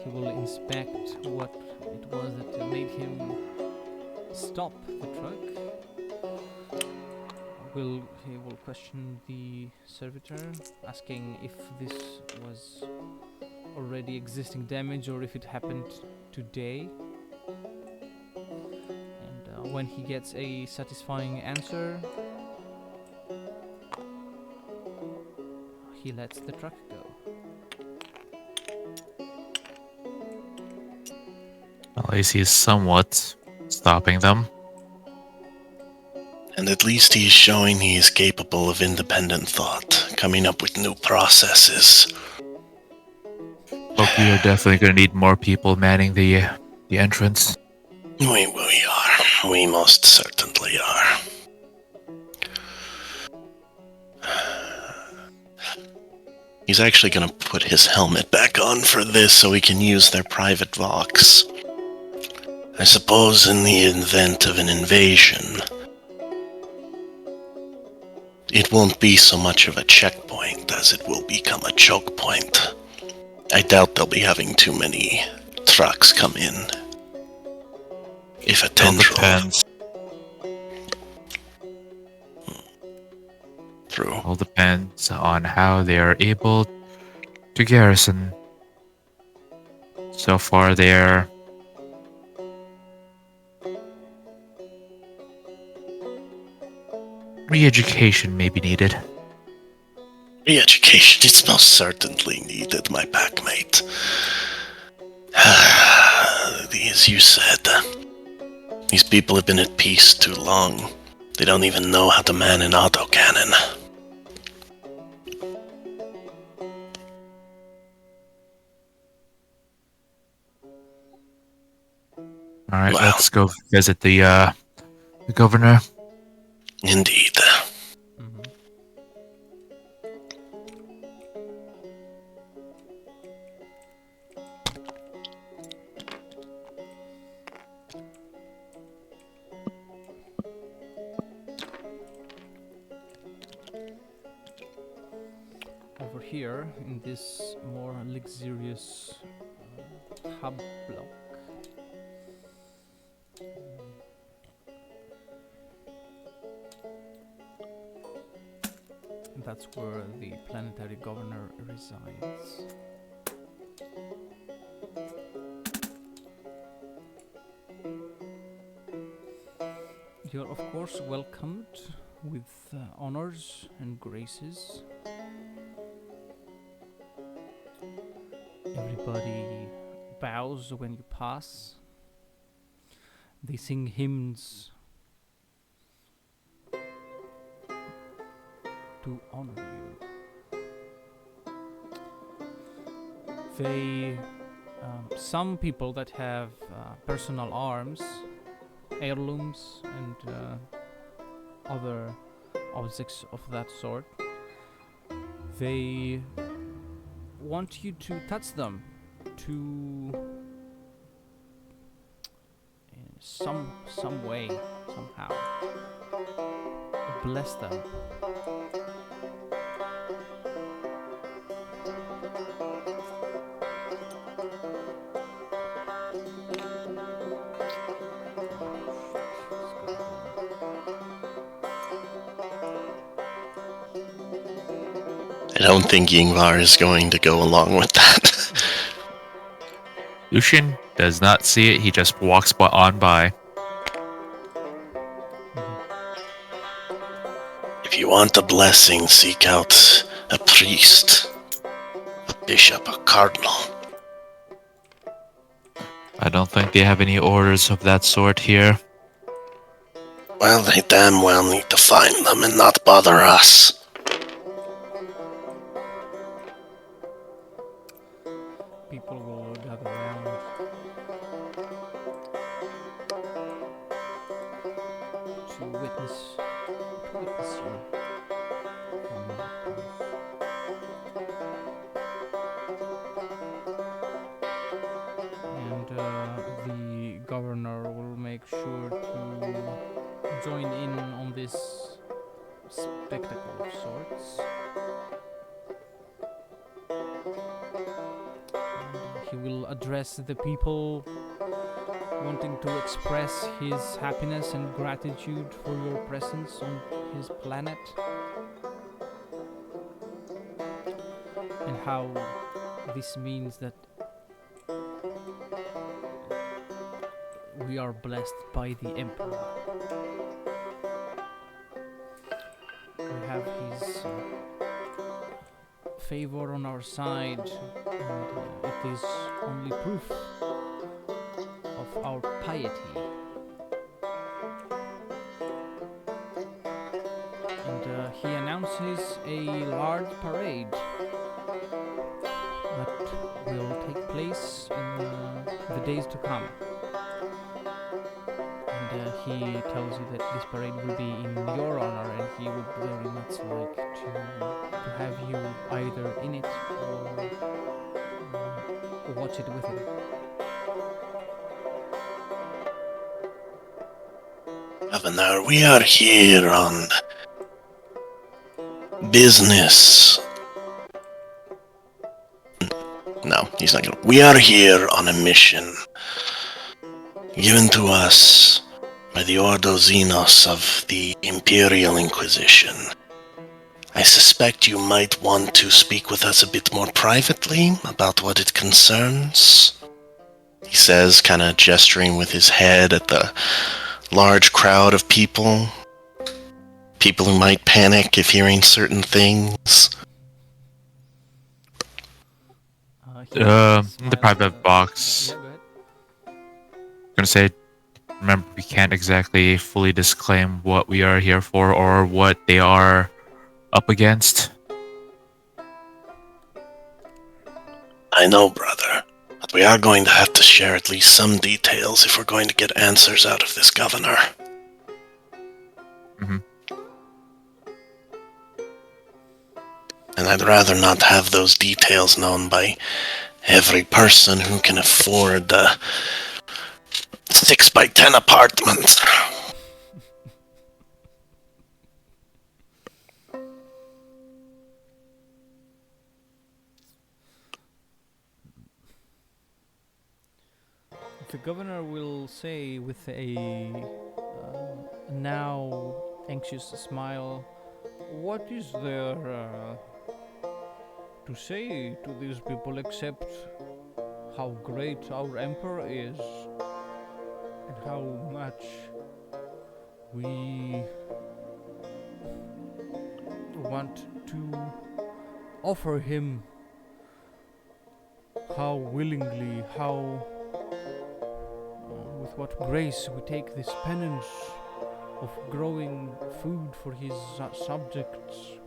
He will inspect what it was that made him stop the truck. He will question the servitor, asking if this was already existing damage or if it happened today. And when he gets a satisfying answer, he lets the truck go. At least he's somewhat stopping them. And at least he's showing he is capable of independent thought, coming up with new processes. But we are definitely going to need more people manning the entrance. We are. We most certainly are. He's actually going to put his helmet back on for this so he can use their private Vox. I suppose in the event of an invasion, it won't be so much of a checkpoint as it will become a choke point. I doubt they'll be having too many trucks come in. If a All tendril... depends. True. All depends on how they are able to garrison. So far, they're re-education may be needed. Re-education is most certainly needed, my packmate. As you said, these people have been at peace too long. They don't even know how to man an autocannon. Alright, Well. let's go visit the governor. Indeed. Over here, in this more luxurious hub block, that's where the planetary governor resides. You're of course welcomed with honors and graces. Everybody bows when you pass. They sing hymns to honor you. They, some people that have personal arms, heirlooms, and other objects of that sort, they want you to touch them, to in some way, somehow bless them. I don't think Yingvar is going to go along with that. Lucian does not see it. He just walks on by. If you want a blessing, seek out a priest, a bishop, a cardinal. I don't think they have any orders of that sort here. Well, they damn well need to find them and not bother us. People will gather around. To witness you. And the governor will make sure to join in on this spectacle of sorts. And he will address the people wanting to express his happiness and gratitude for your presence on his planet, and how this means that we are blessed by the Emperor. We have his favor on our side, and it is only proof of our piety. And he announces a large parade that will take place in the days to come. And he tells you that this parade will be in your honor, and he would very much like to have you either in it or watch it with him. Governor, we are here on business. No, he's not gonna. We are here on a mission given to us by the Ordo Xenos of the Imperial Inquisition. I suspect you might want to speak with us a bit more privately about what it concerns, he says, kind of gesturing with his head at the large crowd of people. People who might panic if hearing certain things. The private box. Yeah, go ahead. I'm gonna say, remember, we can't exactly fully disclaim what we are here for or what they are up against. I know, brother, but we are going to have to share at least some details if we're going to get answers out of this governor. Mm-hmm. And I'd rather not have those details known by every person who can afford a 6x10 apartment. The governor will say with a now anxious smile, "What is there to say to these people except how great our emperor is and how much we want to offer him, how willingly, how with what grace we take this penance of growing food for his subjects.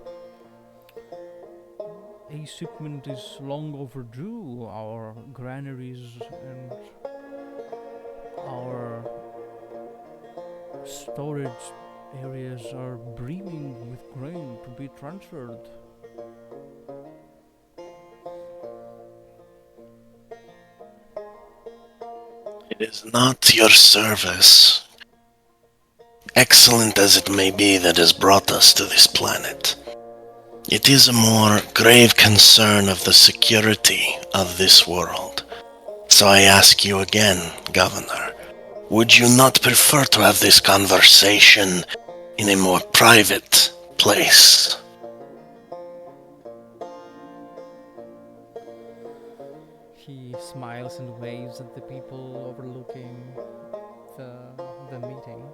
a shipment is long overdue. Our granaries and our storage areas are brimming with grain to be transferred. It is not your service, excellent as it may be, that has brought us to this planet. It is a more grave concern of the security of this world. So I ask you again, Governor, would you not prefer to have this conversation in a more private place? He smiles and waves at the people overlooking the meeting.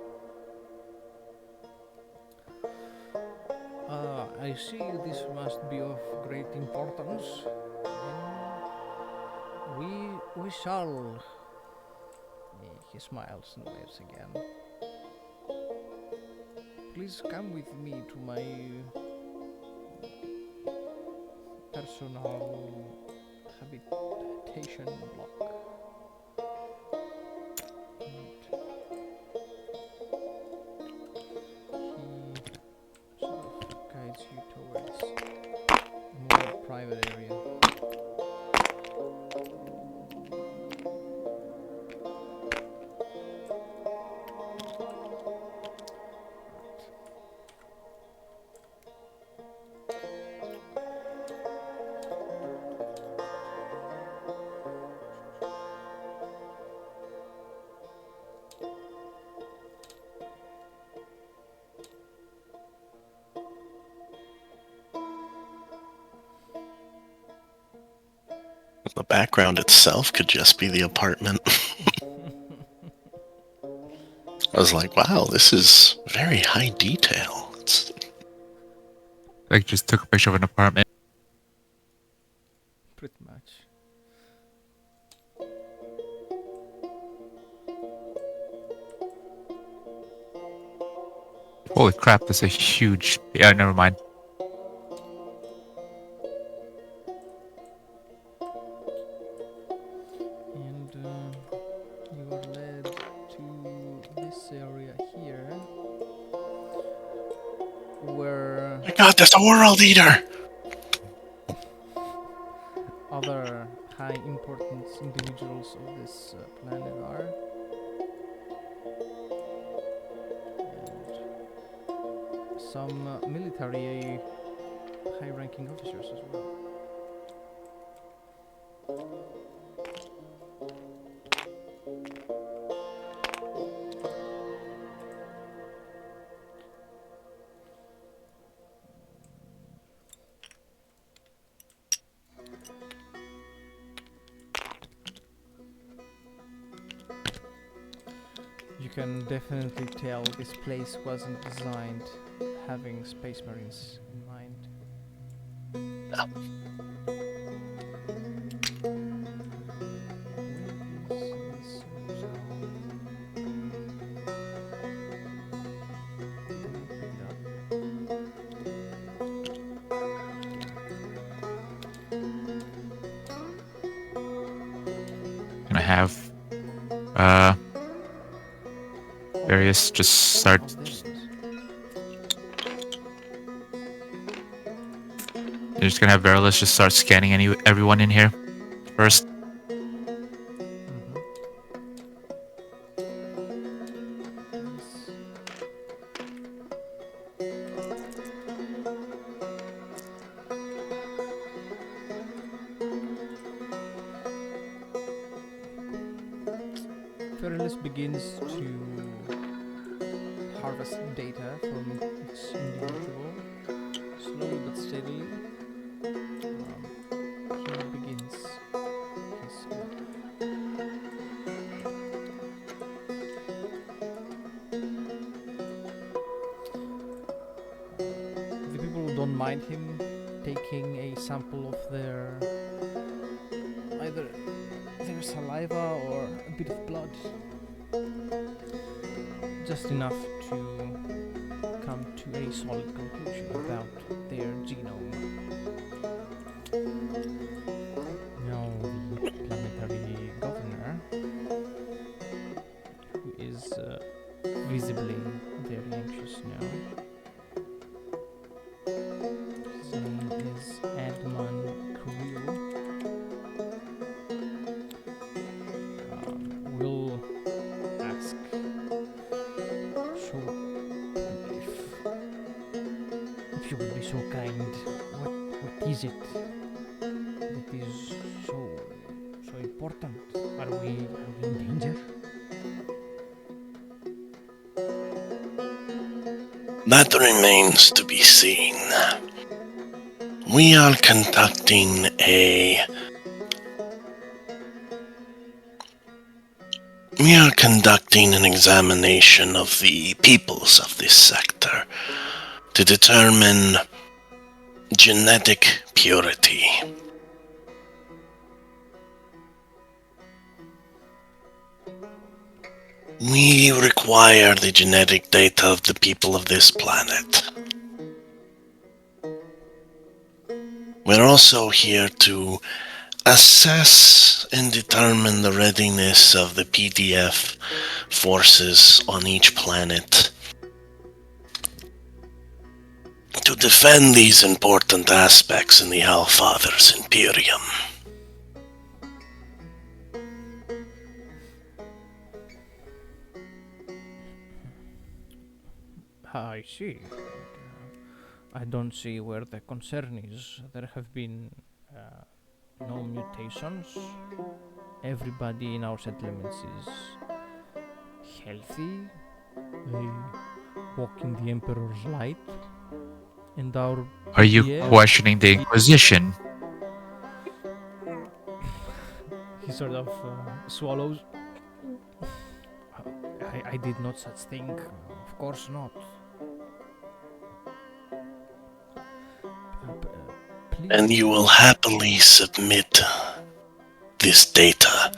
I see this must be of great importance. We shall. He smiles and waves again. Please come with me to my personal habitation block. He sort of guides you towards a more private area. The background itself could just be the apartment. I was like, wow, this is very high detail. Like, just took a picture of an apartment. Pretty much. Holy crap, that's a huge... Yeah, never mind. And you are led to this area here, where Oh my god, there's a world eater! other high importance individuals of this planet are. And some military high ranking officers as well. You can definitely tell this place wasn't designed having Space Marines in mind. Where is this zone? Didn't pick it up. Gonna have various just start. Oh, there it is. You're just gonna have Verilus just start scanning everyone in here first. Fearless begins to harvest data from each individual, slowly but steadily. He begins his work. The people don't mind him taking a sample of their either their saliva or a bit of blood, just enough to come to a solid conclusion about their genome. so kind? What is it that is so important? Are we in danger? That remains to be seen. We are conducting an examination of the peoples of this sector to determine genetic purity. We require the genetic data of the people of this planet. We're also here to assess and determine the readiness of the PDF forces on each planet to defend these important aspects in the Allfather's Imperium. I see. I don't see where the concern is. There have been no mutations. Everybody in our settlements is healthy. They walk in the Emperor's light. And our Are you PDF, questioning the Inquisition? he sort of swallows. I did not such thing. Of course not. Please. And you will happily submit this data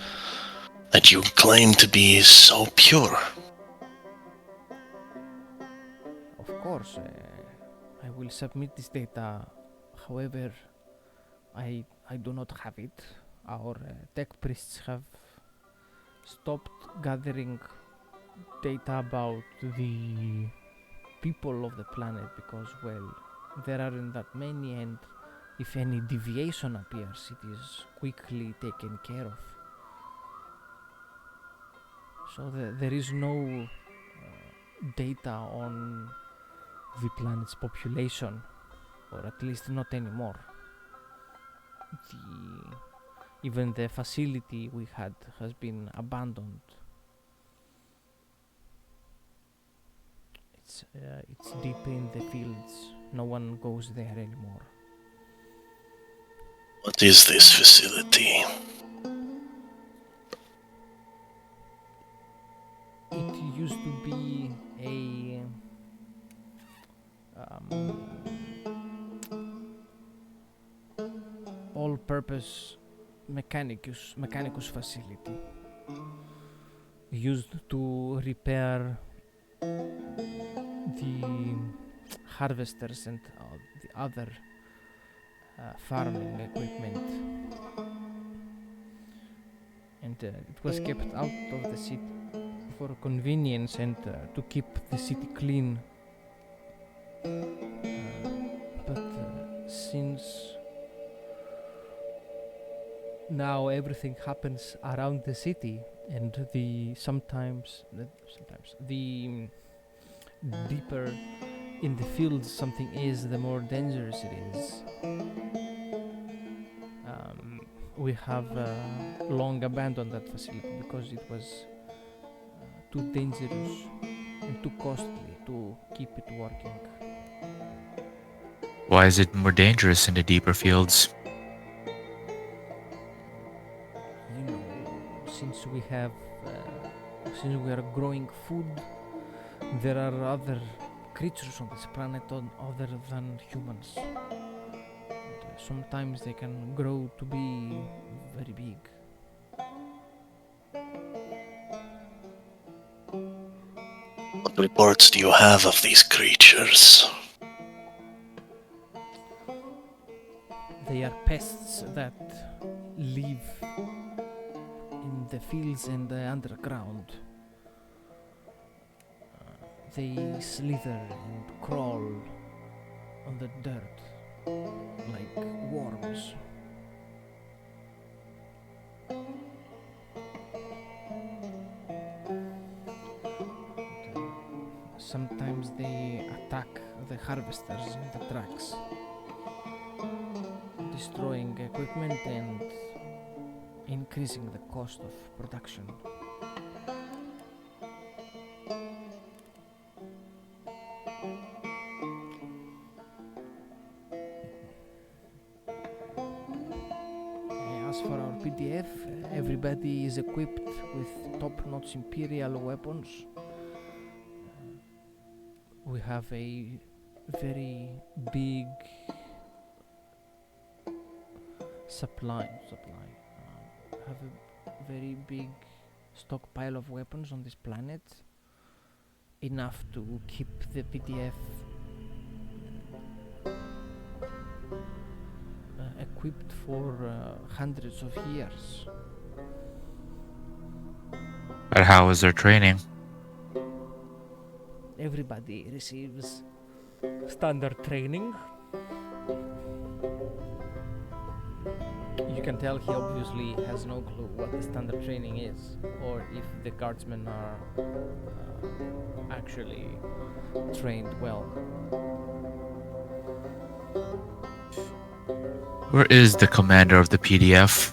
that you claim to be so pure. Of course, I will submit this data. However, I do not have it. Our tech priests have stopped gathering data about the people of the planet because, well, there aren't that many, and if any deviation appears, it is quickly taken care of. So there is no data on the planet's population, or at least not anymore. Even the facility we had has been abandoned. It's deep in the fields. No one goes there anymore. What is this facility? It used to be a all-purpose mechanicus facility used to repair the harvesters and the other farming equipment, and it was kept out of the city for convenience and to keep the city clean. But since now everything happens around the city, and sometimes the deeper in the fields something is, the more dangerous it is. We have long abandoned that facility because it was too dangerous and too costly to keep it working. Why is it more dangerous in the deeper fields? You know, since we are growing food, there are other creatures on this planet other than humans. And, sometimes they can grow to be very big. What reports do you have of these creatures? They are pests that live in the fields and the underground. They slither and crawl on the dirt like worms. Sometimes they attack the harvesters and the trucks, destroying equipment and increasing the cost of production. As for our PDF, everybody is equipped with top-notch Imperial weapons. We have a very big supply. Have a very big stockpile of weapons on this planet, enough to keep the PDF equipped for hundreds of years. But how is their training? Everybody receives standard training. You can tell he obviously has no clue what the standard training is, or if the guardsmen are actually trained well. Where is the commander of the PDF?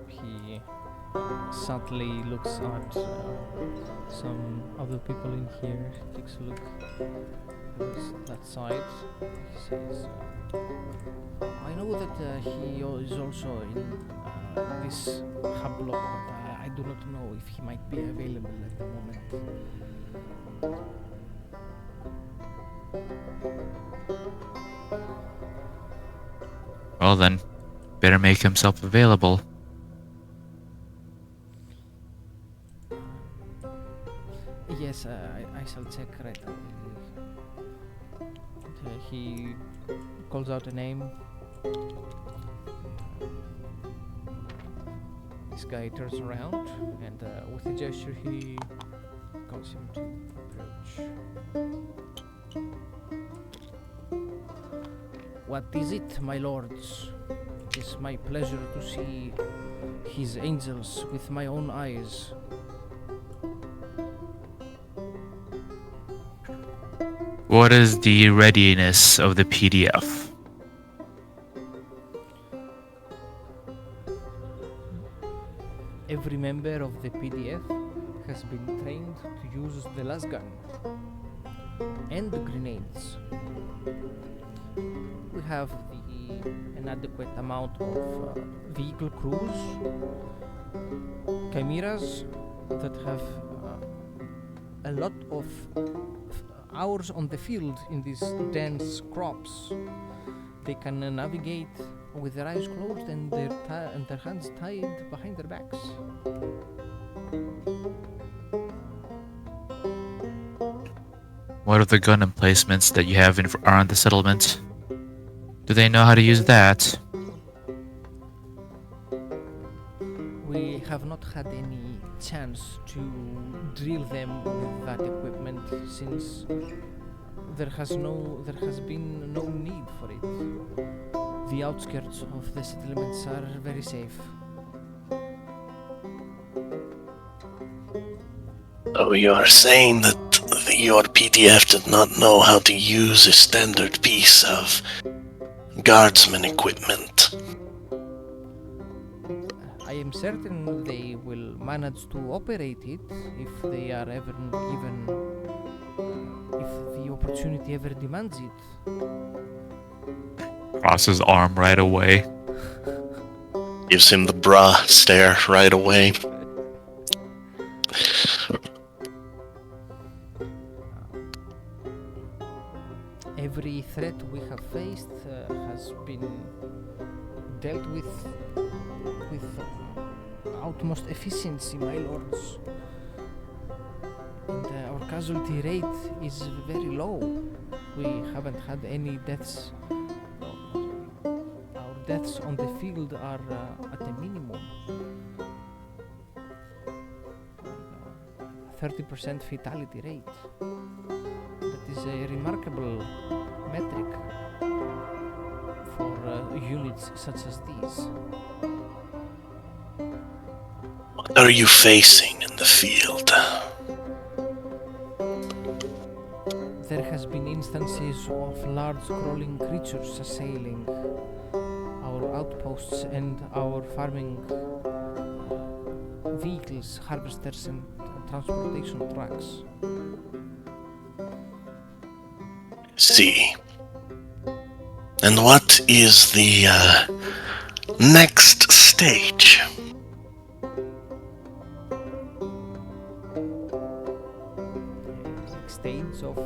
He subtly looks at some other people in here, takes a look at that side. He says, I know that he is also in this hub block, but I do not know if he might be available at the moment. Well then, better make himself available. Yes, I shall check right away. He calls out a name. This guy turns around and with a gesture he calls him to approach. What is it, my lords? It is my pleasure to see his angels with my own eyes. What is the readiness of the PDF? Every member of the PDF has been trained to use the lasgun and the grenades. We have an adequate amount of vehicle crews, chimeras that have a lot of hours on the field in these dense crops. They can navigate with their eyes closed and their hands tied behind their backs. What are the gun emplacements that you have around the settlement? Do they know how to use that? We have not had any chance to drill them with that equipment since there has been no need for it. The outskirts of the settlements are very safe. So you are saying that your PDF did not know how to use a standard piece of guardsman equipment. I am certain they will manage to operate it if they are ever given, if the opportunity ever demands it. Cross his arm right away. Gives him the bra stare right away. Every threat we have faced has been dealt with utmost efficiency, my lords. And our casualty rate is very low. We haven't had any deaths. Our deaths on the field are at a minimum. 30% fatality rate. That is a remarkable metric for units such as these. What are you facing in the field? has been instances of large crawling creatures assailing our outposts and our farming vehicles, harvesters and transportation trucks. See. And what is the next stage? Stage of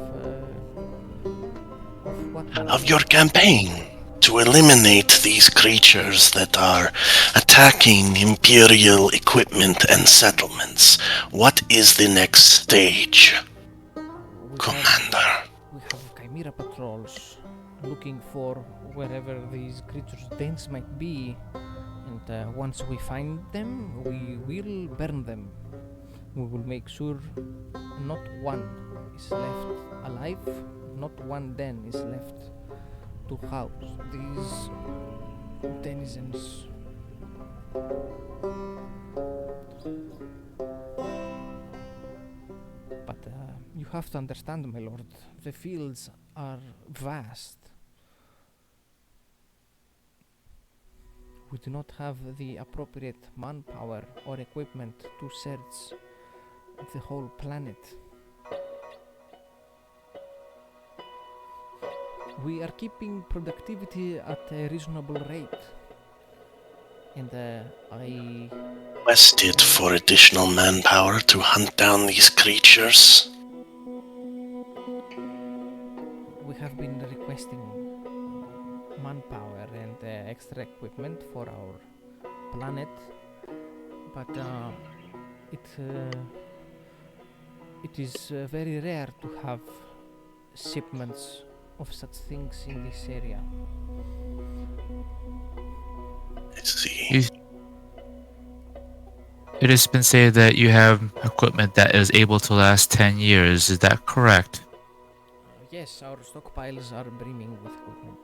what? Of your campaign? To eliminate these creatures that are attacking Imperial equipment and settlements. What is the next stage, Commander? We have Chimera patrols looking for wherever these creatures' dens might be, and once we find them, we will burn them. We will make sure not one is left alive, not one den is left to house these denizens. But you have to understand, my lord, the fields are vast. We do not have the appropriate manpower or equipment to search the whole planet. We are keeping productivity at a reasonable rate, and I Requested for additional manpower to hunt down these creatures. we have been requesting manpower and extra equipment for our planet, but it is very rare to have shipments of such things in this area. I see. It has been said that you have equipment that is able to last 10 years. Is that correct? Yes, our stockpiles are brimming with equipment.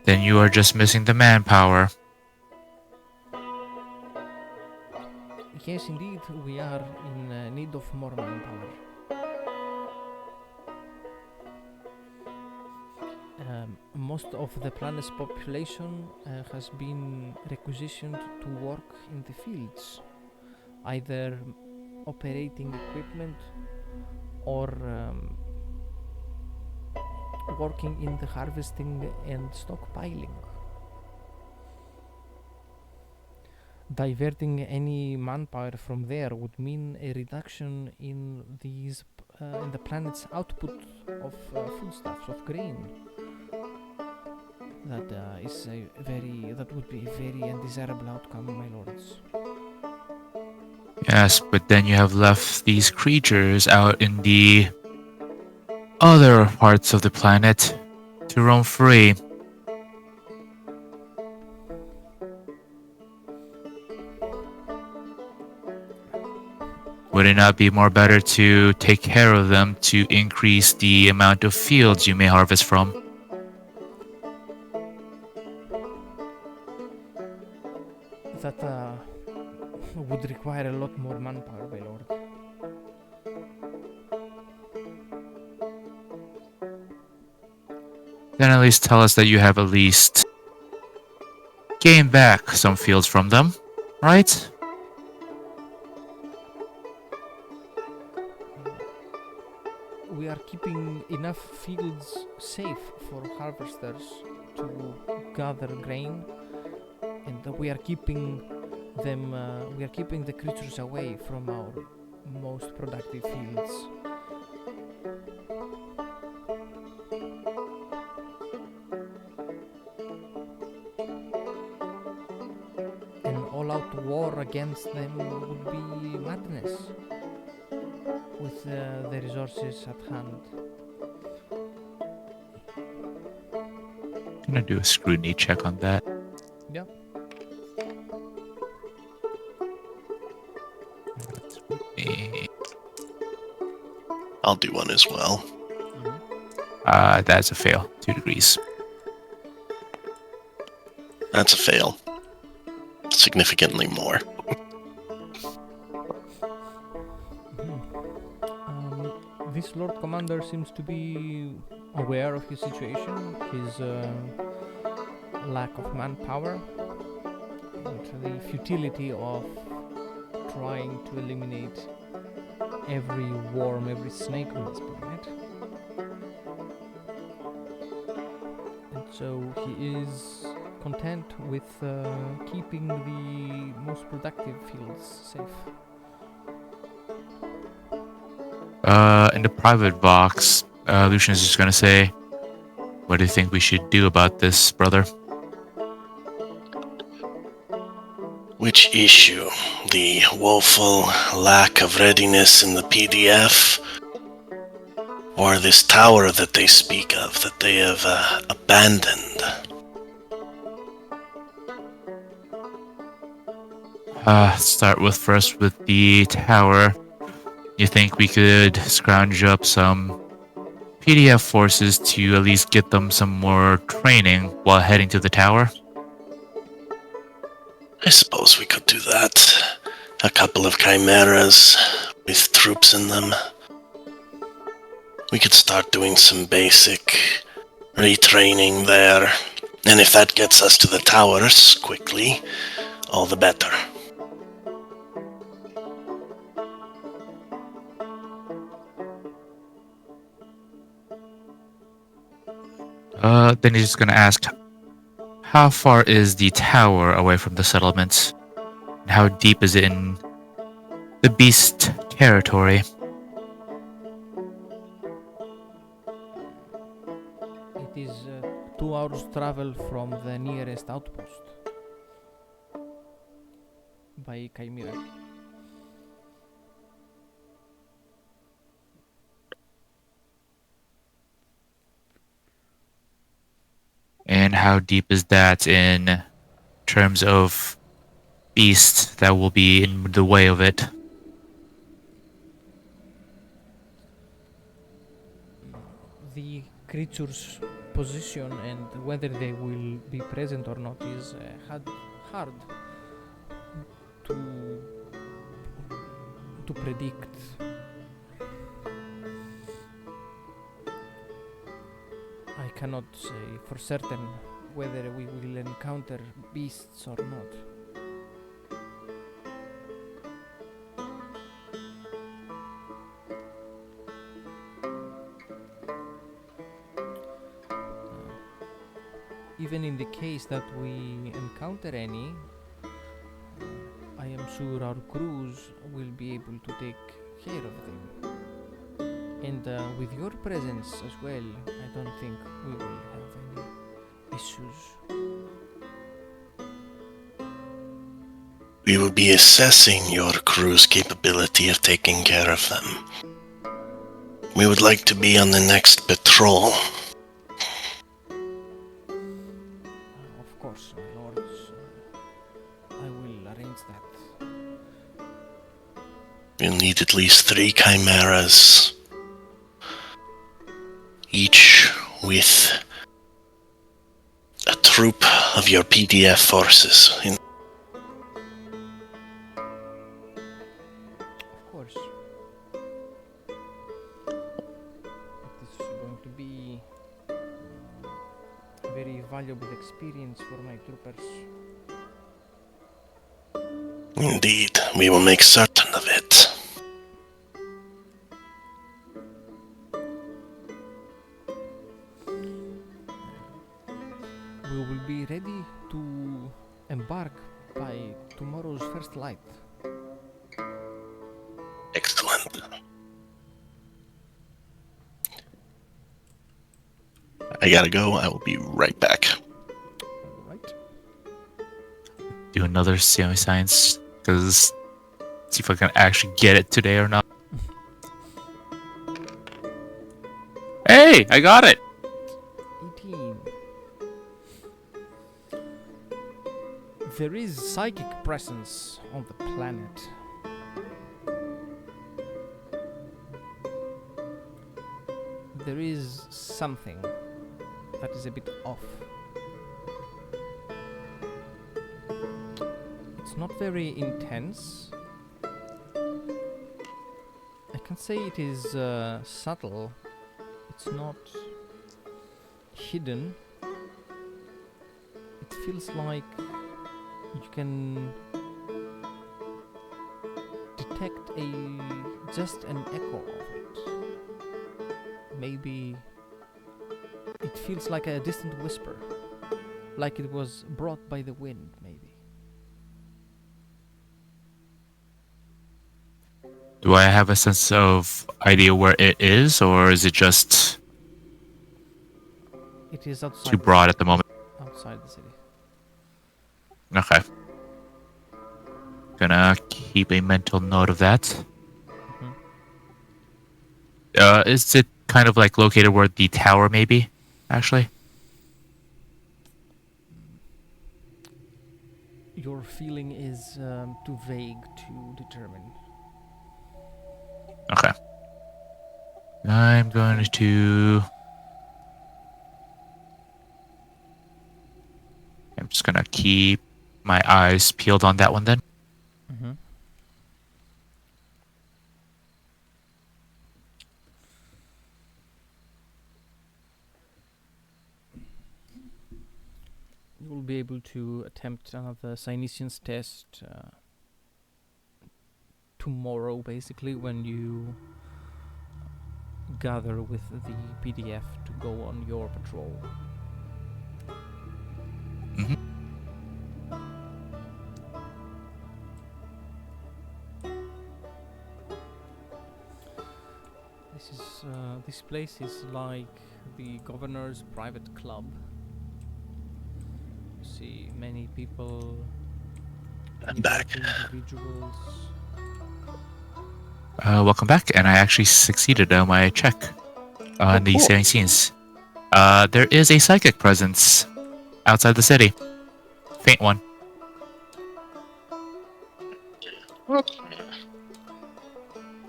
Then you are just missing the manpower. Yes, indeed, we are in need of more manpower. Most of the planet's population has been requisitioned to work in the fields, either operating equipment or working in the harvesting and stockpiling. Diverting any manpower from there would mean a reduction in in the planet's output of foodstuffs, of grain. That would be a very undesirable outcome, my lords. Yes, but then you have left these creatures out in the other parts of the planet to roam free. Would it not be more better to take care of them to increase the amount of fields you may harvest from? That would require a lot more manpower, my lord. Then at least tell us that you have at least gained back some fields from them, right? We are keeping enough fields safe for harvesters to gather grain, and we are keeping the creatures away from our most productive fields. An all-out war against them would be madness with the resources at hand. I'm gonna do a scrutiny check on that. Yep. I'll do one as well. That's a fail. 2 degrees. That's a fail. Significantly more. This this Lord Commander seems to be aware of his situation, his lack of manpower, and the futility of trying to eliminate every worm, every snake on this planet. And so he is content with keeping the most productive fields safe. In the private box, Lucian is just gonna say, "What do you think we should do about this, brother?" Which issue? The woeful lack of readiness in the PDF? Or this tower that they speak of, that they have abandoned? Start with first with the tower. You think we could scrounge up some PDF forces to at least get them some more training while heading to the tower? I suppose we could do that. A couple of chimeras with troops in them. We could start doing some basic retraining there. And if that gets us to the towers quickly, all the better. Then he's just gonna ask, how far is the tower away from the settlements? And how deep is it in the beast territory? It is 2 hours travel from the nearest outpost by Chimera. And how deep is that in terms of beasts that will be in the way of it? The creature's position and whether they will be present or not is hard to predict. I cannot say for certain whether we will encounter beasts or not. Even in the case that we encounter any, I am sure our crews will be able to take care of them. And with your presence as well, I don't think we will have any issues. We will be assessing your crew's capability of taking care of them. We would like to be on the next patrol. Of course, my lords, I will arrange that. We'll need at least 3 chimeras, each with a troop of your PDF forces. Of course. It is going to be a very valuable experience for my troopers. Indeed, we will make certain of it. We will be ready to embark by tomorrow's first light. Excellent. I gotta go. I will be right back. Right? Do another semi-science, because see if I can actually get it today or not. Hey, I got it! 18. There is psychic presence on the planet. There is something that is a bit off. It's not very intense. I can say it is subtle. It's not hidden. It feels like you can detect just an echo of it. Maybe it feels like a distant whisper, like it was brought by the wind, maybe. Do I have a sense of idea where it is, or is it just It is outside too broad at the moment? outside the city. Okay. Gonna keep a mental note of that. Mhm. Is it kind of like located where the tower may be, actually? Your feeling is too vague to determine. Okay. I'm going to... I'm just gonna keep my eyes peeled on that one then. Mm-hmm. You will be able to attempt another Cynesians test tomorrow, basically, when you gather with the PDF to go on your patrol. Mhm. This place is like the governor's private club. You see many people, I'm many back. wealthy individuals. Welcome back, and I actually succeeded on my check on the cool. setting scenes. There is a psychic presence outside the city. Faint one.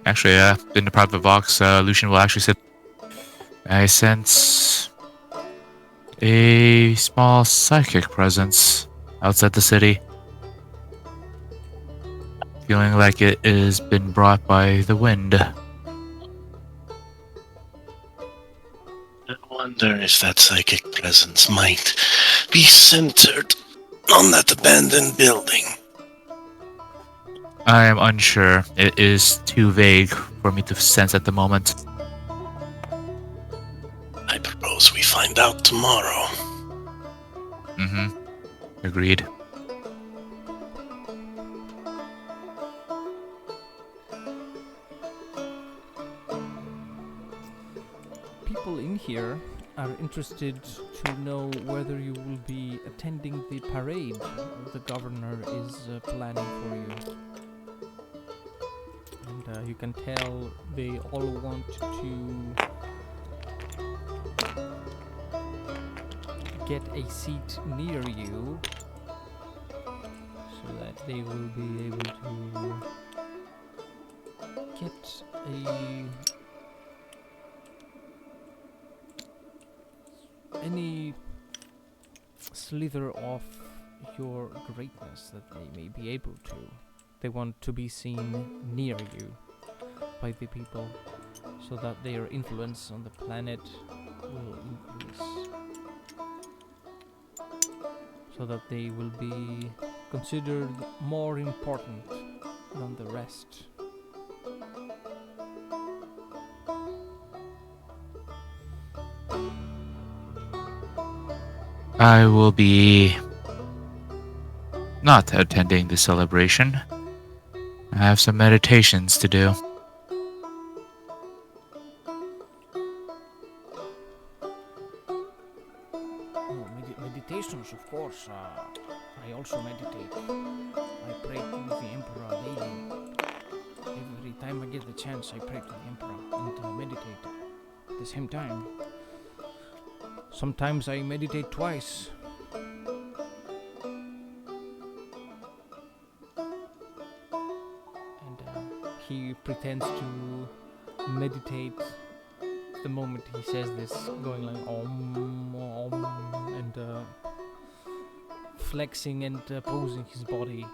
Actually, in the private box, Lucian will actually sit. I sense a small psychic presence outside the city. Feeling like it has been brought by the wind. I wonder if that psychic presence might be centered on that abandoned building. I am unsure. It is too vague for me to sense at the moment. I propose we find out tomorrow. Mm-hmm. Agreed. People in here are interested to know whether you will be attending the parade the governor is planning for you. And you can tell they all want to get a seat near you so that they will be able to get any slither of your greatness that they may be able to. They want to be seen near you by the people so that their influence on the planet will increase. So that they will be considered more important than the rest. I will be not attending the celebration. I have some meditations to do. Oh, meditations, of course. I also meditate. I pray to the Emperor daily. Every time I get the chance, I pray to the Emperor and meditate at the same time. Sometimes I meditate twice. And he pretends to meditate the moment he says this, going like om, om, and flexing and posing his body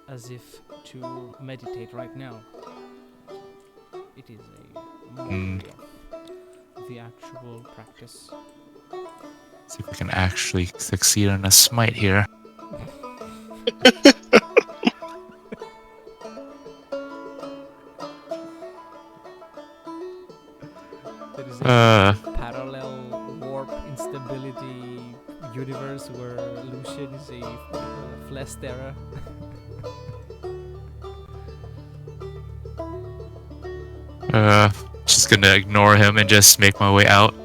as if to meditate right now. it is a mockery of the actual practice. See if we can actually succeed on a smite here. There is a parallel warp instability universe where Lucian is a Flestera. Just gonna ignore him and just make my way out.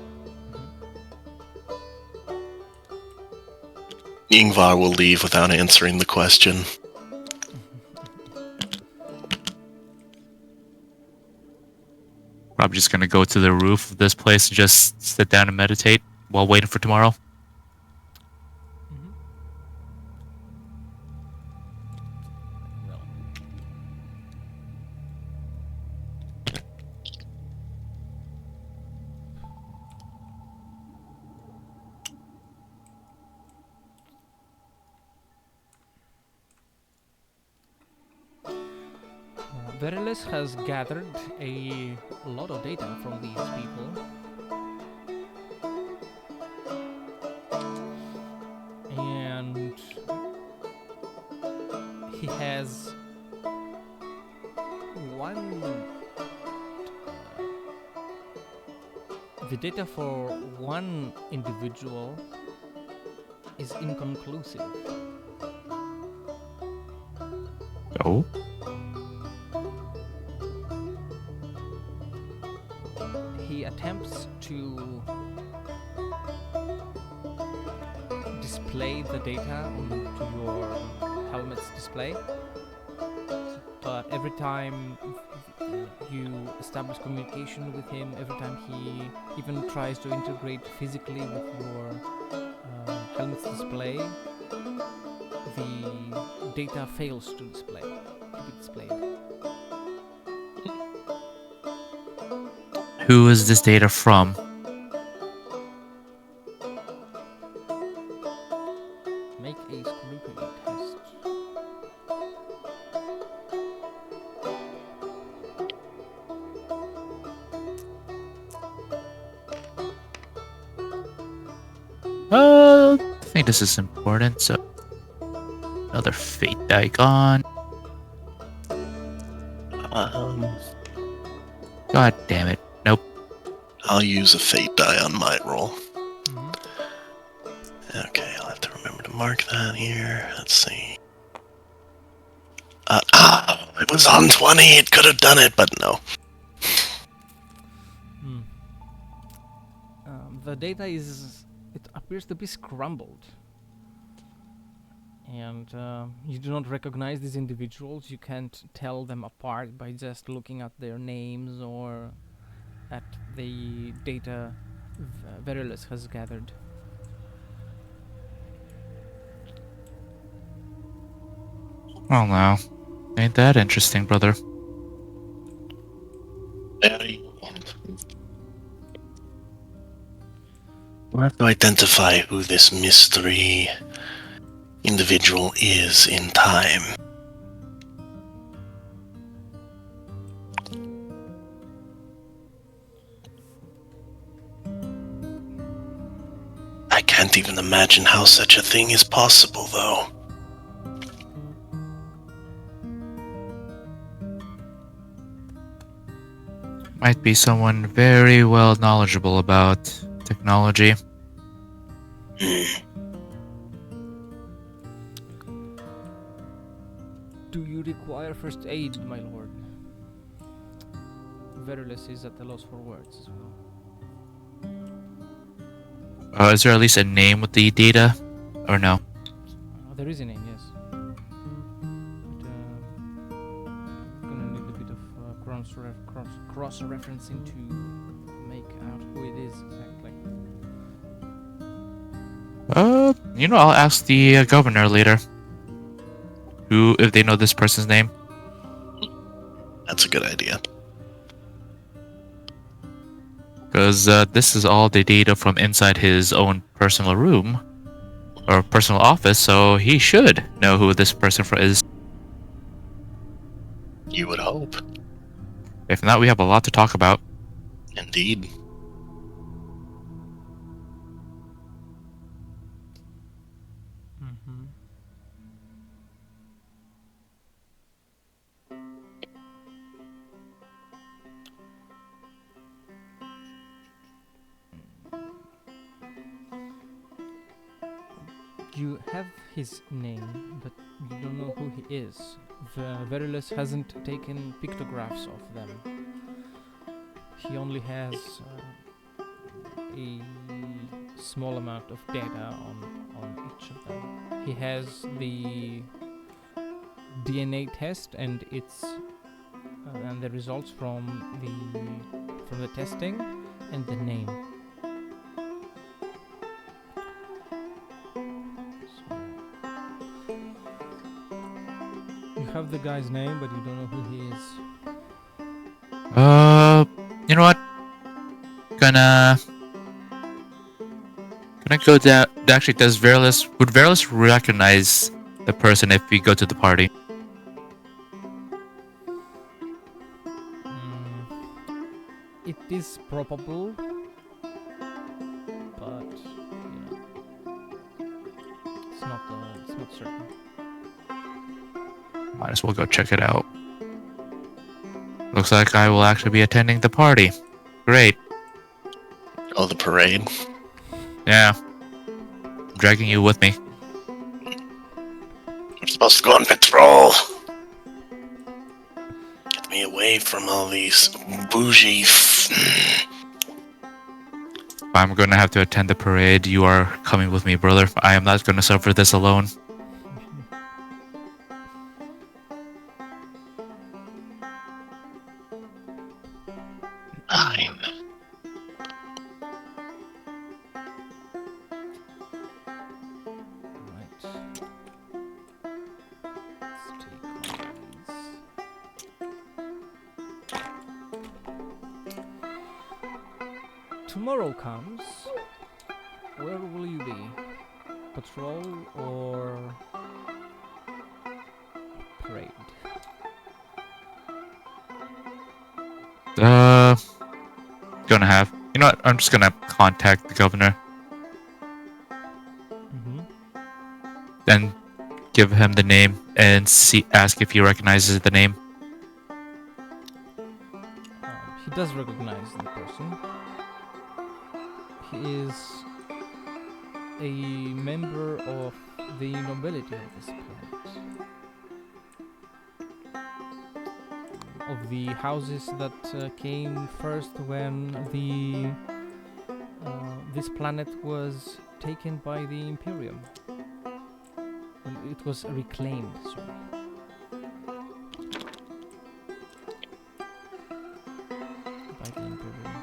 Ingvar will leave without answering the question. Probably just gonna go to the roof of this place and just sit down and meditate while waiting for tomorrow. Well, Verilus has gathered a lot of data from these people. And he has the data for one individual is inconclusive. Oh. He attempts to display the data onto your helmet's display, but every time you establish communication with him, every time he even tries to integrate physically with your helmet's display, the data fails to be displayed. Who is this data from? Make a scrutiny test. I think this is important, so another fate die gone. God damn it. Nope. I'll use a fate die on my roll. Mm-hmm. Okay, I'll have to remember to mark that here. Let's see. It was on 20. It could have done it, but no. The data it appears to be scrambled. And you do not recognize these individuals. You can't tell them apart by just looking at their names or at the data Verilus has gathered. Oh no. Ain't that interesting, brother? We'll have to identify who this mystery individual is in time. I can't even imagine how such a thing is possible, though. Might be someone very well knowledgeable about technology. Do you require first aid, my lord? Verilus is at a loss for words as well. Is there at least a name with the data? Or no? There is a name, yes. But gonna need a bit of cross-referencing to make out who it is exactly. I'll ask the governor later. If they know this person's name. That's a good idea. Because this is all the data from inside his own personal room. Or personal office, so he should know who this person is. You would hope. If not, we have a lot to talk about. Indeed. Mm-hmm. You have his name, but you don't know who he is. Verilus hasn't taken pictographs of them. He only has a small amount of data on each of them. He has the DNA test and its and the results from the testing and the name. So you have the guy's name, but you don't know who he is. You know what? Gonna go down. Actually, would Verilus recognize the person if we go to the party? It is probable, but it's not certain. Might as well go check it out. Looks like I will actually be attending the party. Great. Oh, the parade. Yeah. I'm dragging you with me. We're supposed to go on patrol. Get me away from all these bougie. If I'm going to have to attend the parade, you are coming with me, brother. I am not going to suffer this alone. Fine. Right. Let's take all these. Tomorrow comes. Where will you be? Patrol or parade? Gonna have. You know what? I'm just gonna contact the governor and give him the name and ask if he recognizes the name. He does recognize the person. He is a member of the nobility of this planet. Of the houses that came first when this planet was taken by the Imperium. When it was reclaimed, sorry. By the Imperium.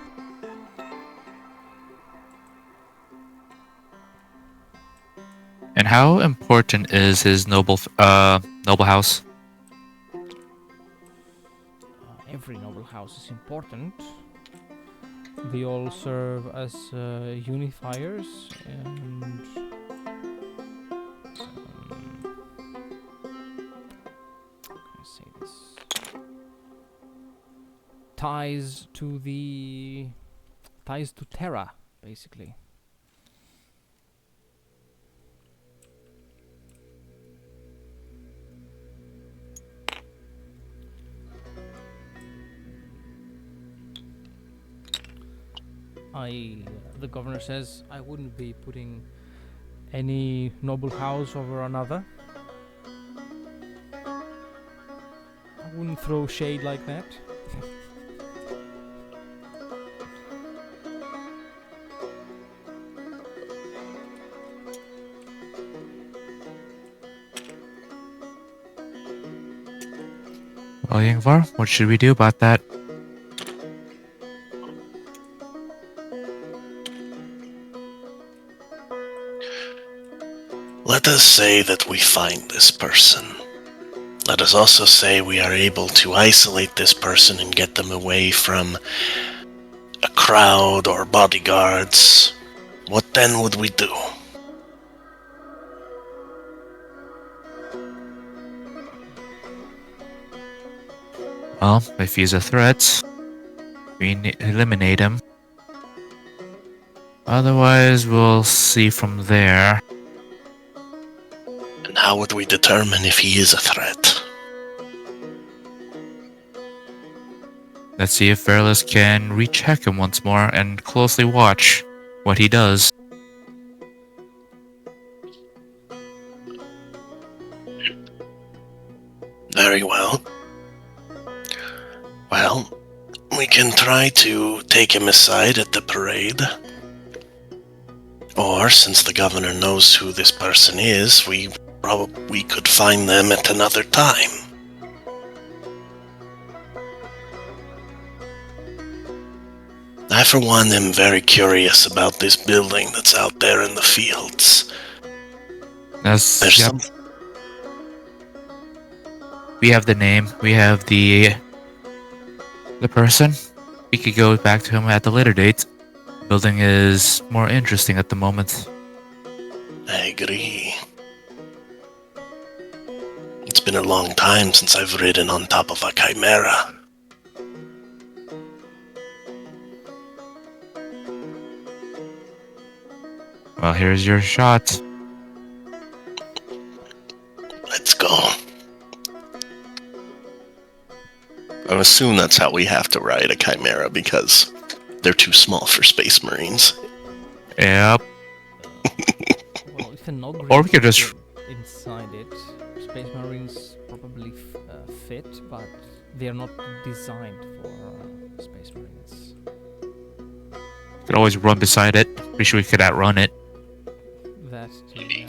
And how important is his noble house? Every noble house is important. They all serve as unifiers and how can I say this? Ties to Terra, basically. The governor says I wouldn't be putting any noble house over another. I wouldn't throw shade like that. Well, Yingvar, what should we do about that? Let us say that we find this person. Let us also say we are able to isolate this person and get them away from a crowd or bodyguards. What then would we do? Well, if he's a threat, we eliminate him. Otherwise, we'll see from there. And how would we determine if he is a threat? Let's see if Verlis can recheck him once more and closely watch what he does. Very well. Well, we can try to take him aside at the parade. Or, since the governor knows who this person is, we could find them at another time. I, for one, am very curious about this building that's out there in the fields. There's some... We have the name. We have the person. We could go back to him at the later date. The building is more interesting at the moment. I agree. It's been a long time since I've ridden on top of a chimera. Well, here's your shot. Let's go. I assume that's how we have to ride a chimera, because they're too small for space marines. Yep. Well, if an ogre Or we could just... inside it, space marines probably fit, but they're not designed for space marines. Could always run beside it. Pretty sure we could outrun it. That too, yeah.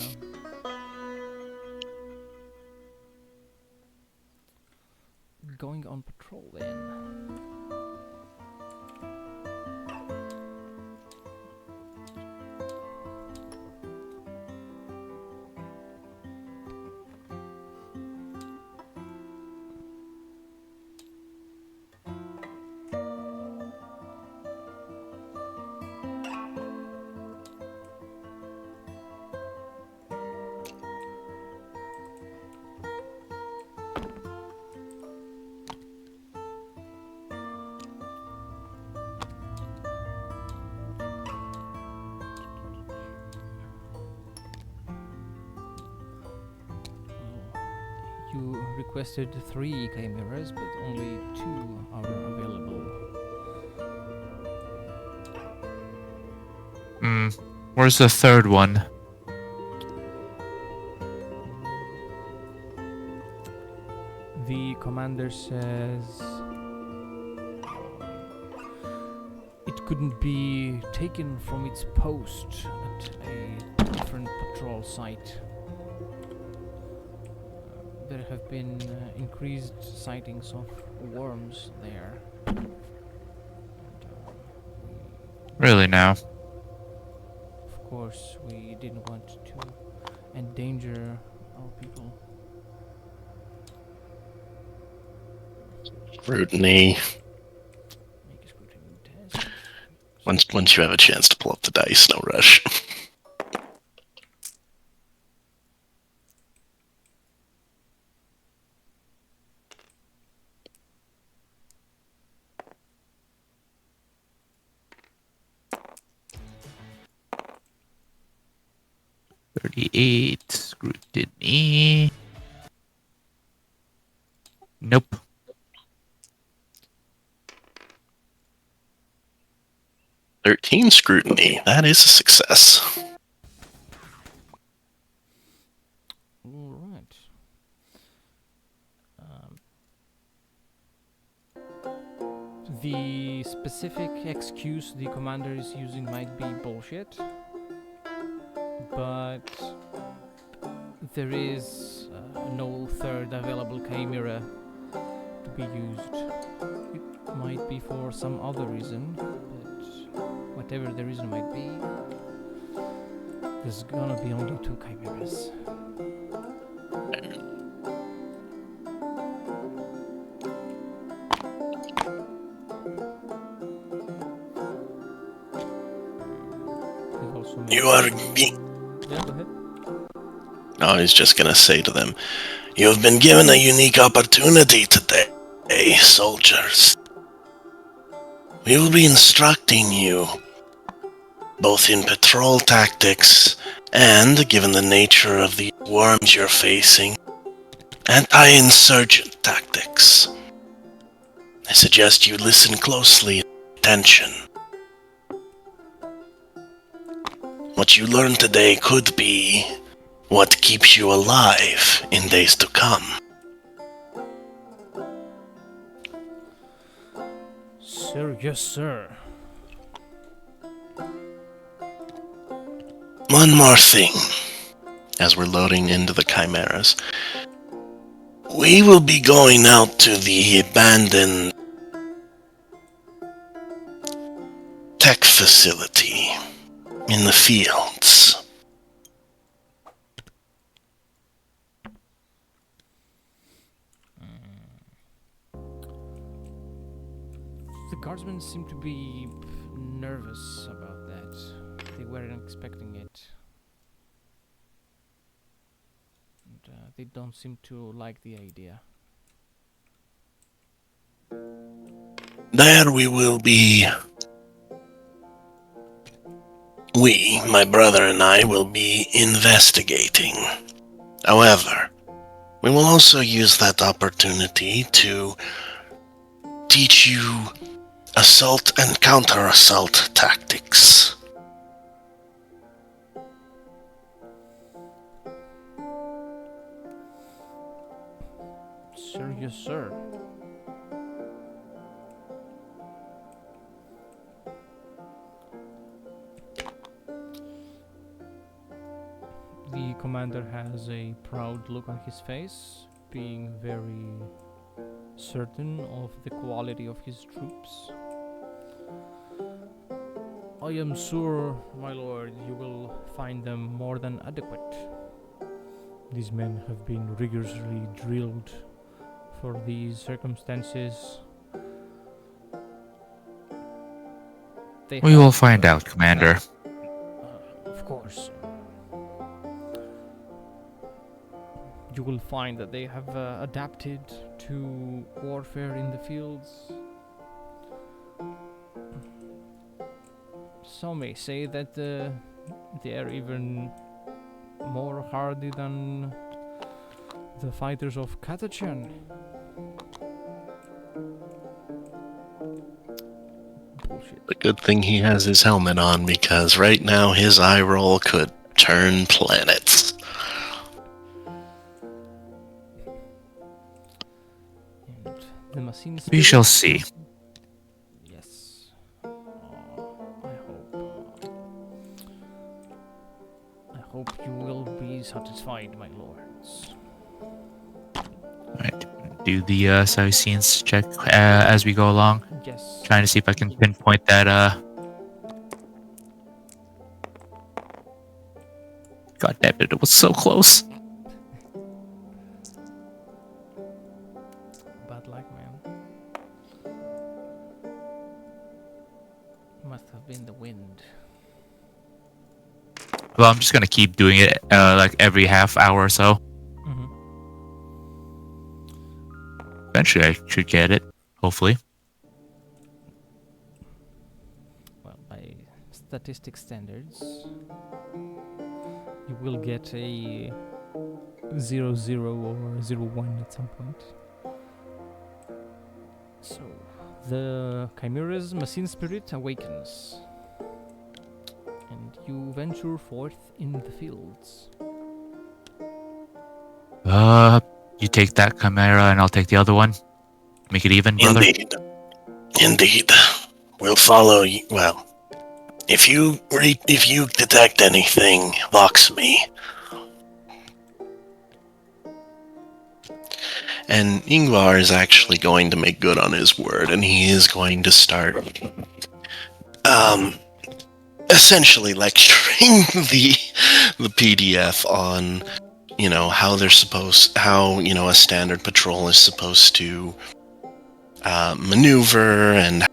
Going on patrol then. You requested 3 chimeras, but only 2 are available. Where's the third one? The commander says it couldn't be taken from its post at a different patrol site. There have been increased sightings of worms there. And, Really now? of course, we didn't want to endanger our people. Scrutiny. Make a scrutiny test. Once you have a chance to pull up the dice, no rush. $38 scrutiny. Nope. $13 scrutiny. That is a success. Alright. The specific excuse the commander is using might be bullshit, but there is no third available chimera to be used. It might be for some other reason, but whatever the reason might be, there's gonna be only 2 chimeras. You are being... Yeah, go ahead. I was just gonna say to them, you have been given a unique opportunity today. Hey, soldiers. We will be instructing you both in patrol tactics and, given the nature of the worms you're facing, anti-insurgent tactics. I suggest you listen closely and pay attention. What you learn today could be what keeps you alive in days to come. Sir, yes, sir. One more thing, as we're loading into the chimeras. We will be going out to the abandoned tech facility in the fields. The guardsmen seem to be nervous about that. They weren't expecting it. And they don't seem to like the idea. There we will be... my brother and I, will be investigating. However, we will also use that opportunity to teach you assault and counter-assault tactics. Sir, yes, sir. The commander has a proud look on his face, being very certain of the quality of his troops. I am sure, my lord, you will find them more than adequate. These men have been rigorously drilled for these circumstances. We will find out, Commander. Of course. You will find that they have adapted to warfare in the fields. Some may say that they are even more hardy than the fighters of Katachan. Bullshit. The good thing he has his helmet on, because right now his eye roll could turn planets. And the machine We shall see. Yes. I hope you will be satisfied, my lords. Alright, do the sightseeing check as we go along. Yes. Trying to see if I can pinpoint that. God damn it! It was so close. Bad luck, man. Must have been the wind. Well, I'm just gonna keep doing it like every half hour or so. Mm-hmm. Eventually, I should get it. Hopefully. Well, by statistic standards, you will get a 0-0 or 0-1 at some point. So, the Chimera's machine spirit awakens, and you venture forth in the fields. You take that chimera and I'll take the other one. Make it even, brother. Indeed. We'll follow you. Well, if you detect anything, vox me. And Ingvar is actually going to make good on his word, and he is going to start, essentially lecturing the PDF on, how a standard patrol is supposed to maneuver and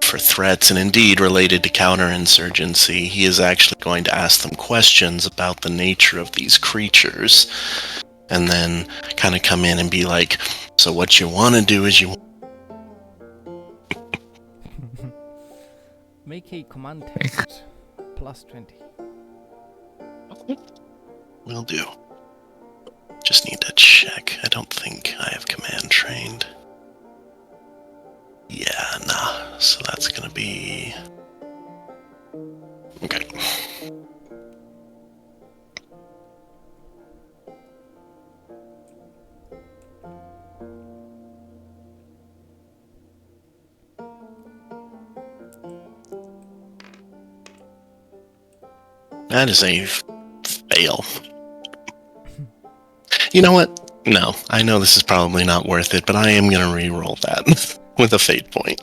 for threats, and indeed related to counterinsurgency. He is actually going to ask them questions about the nature of these creatures, and then kind of come in and be like, So what you want to do is you... Make a command test. Plus 20. Will do. Just need to check. I don't think I have command trained. Yeah, nah. So that's gonna be... Okay. That is a fail. You know what? No, I know this is probably not worth it, but I am gonna re-roll that with a fate point.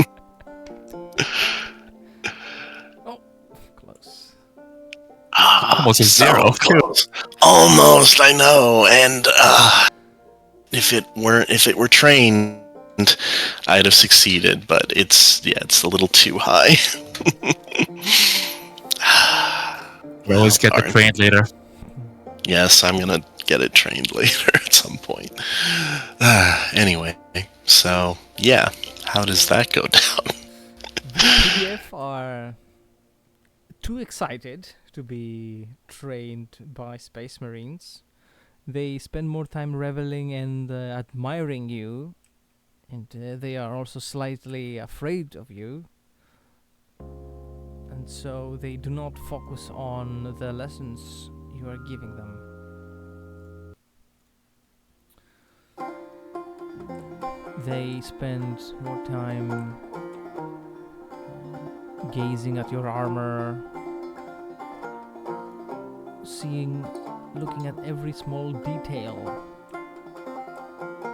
Oh, close. Almost a so zero. close. Almost, I know. And if it were trained, I'd have succeeded. But it's a little too high. We always get the darn. train later. Yes, I'm gonna get it trained later at some point. Anyway, so yeah, how does that go down? The PDF are too excited to be trained by Space Marines. They spend more time reveling and admiring you, and they are also slightly afraid of you. And so they do not focus on the lessons you are giving them. They spend more time gazing at your armor, looking at every small detail,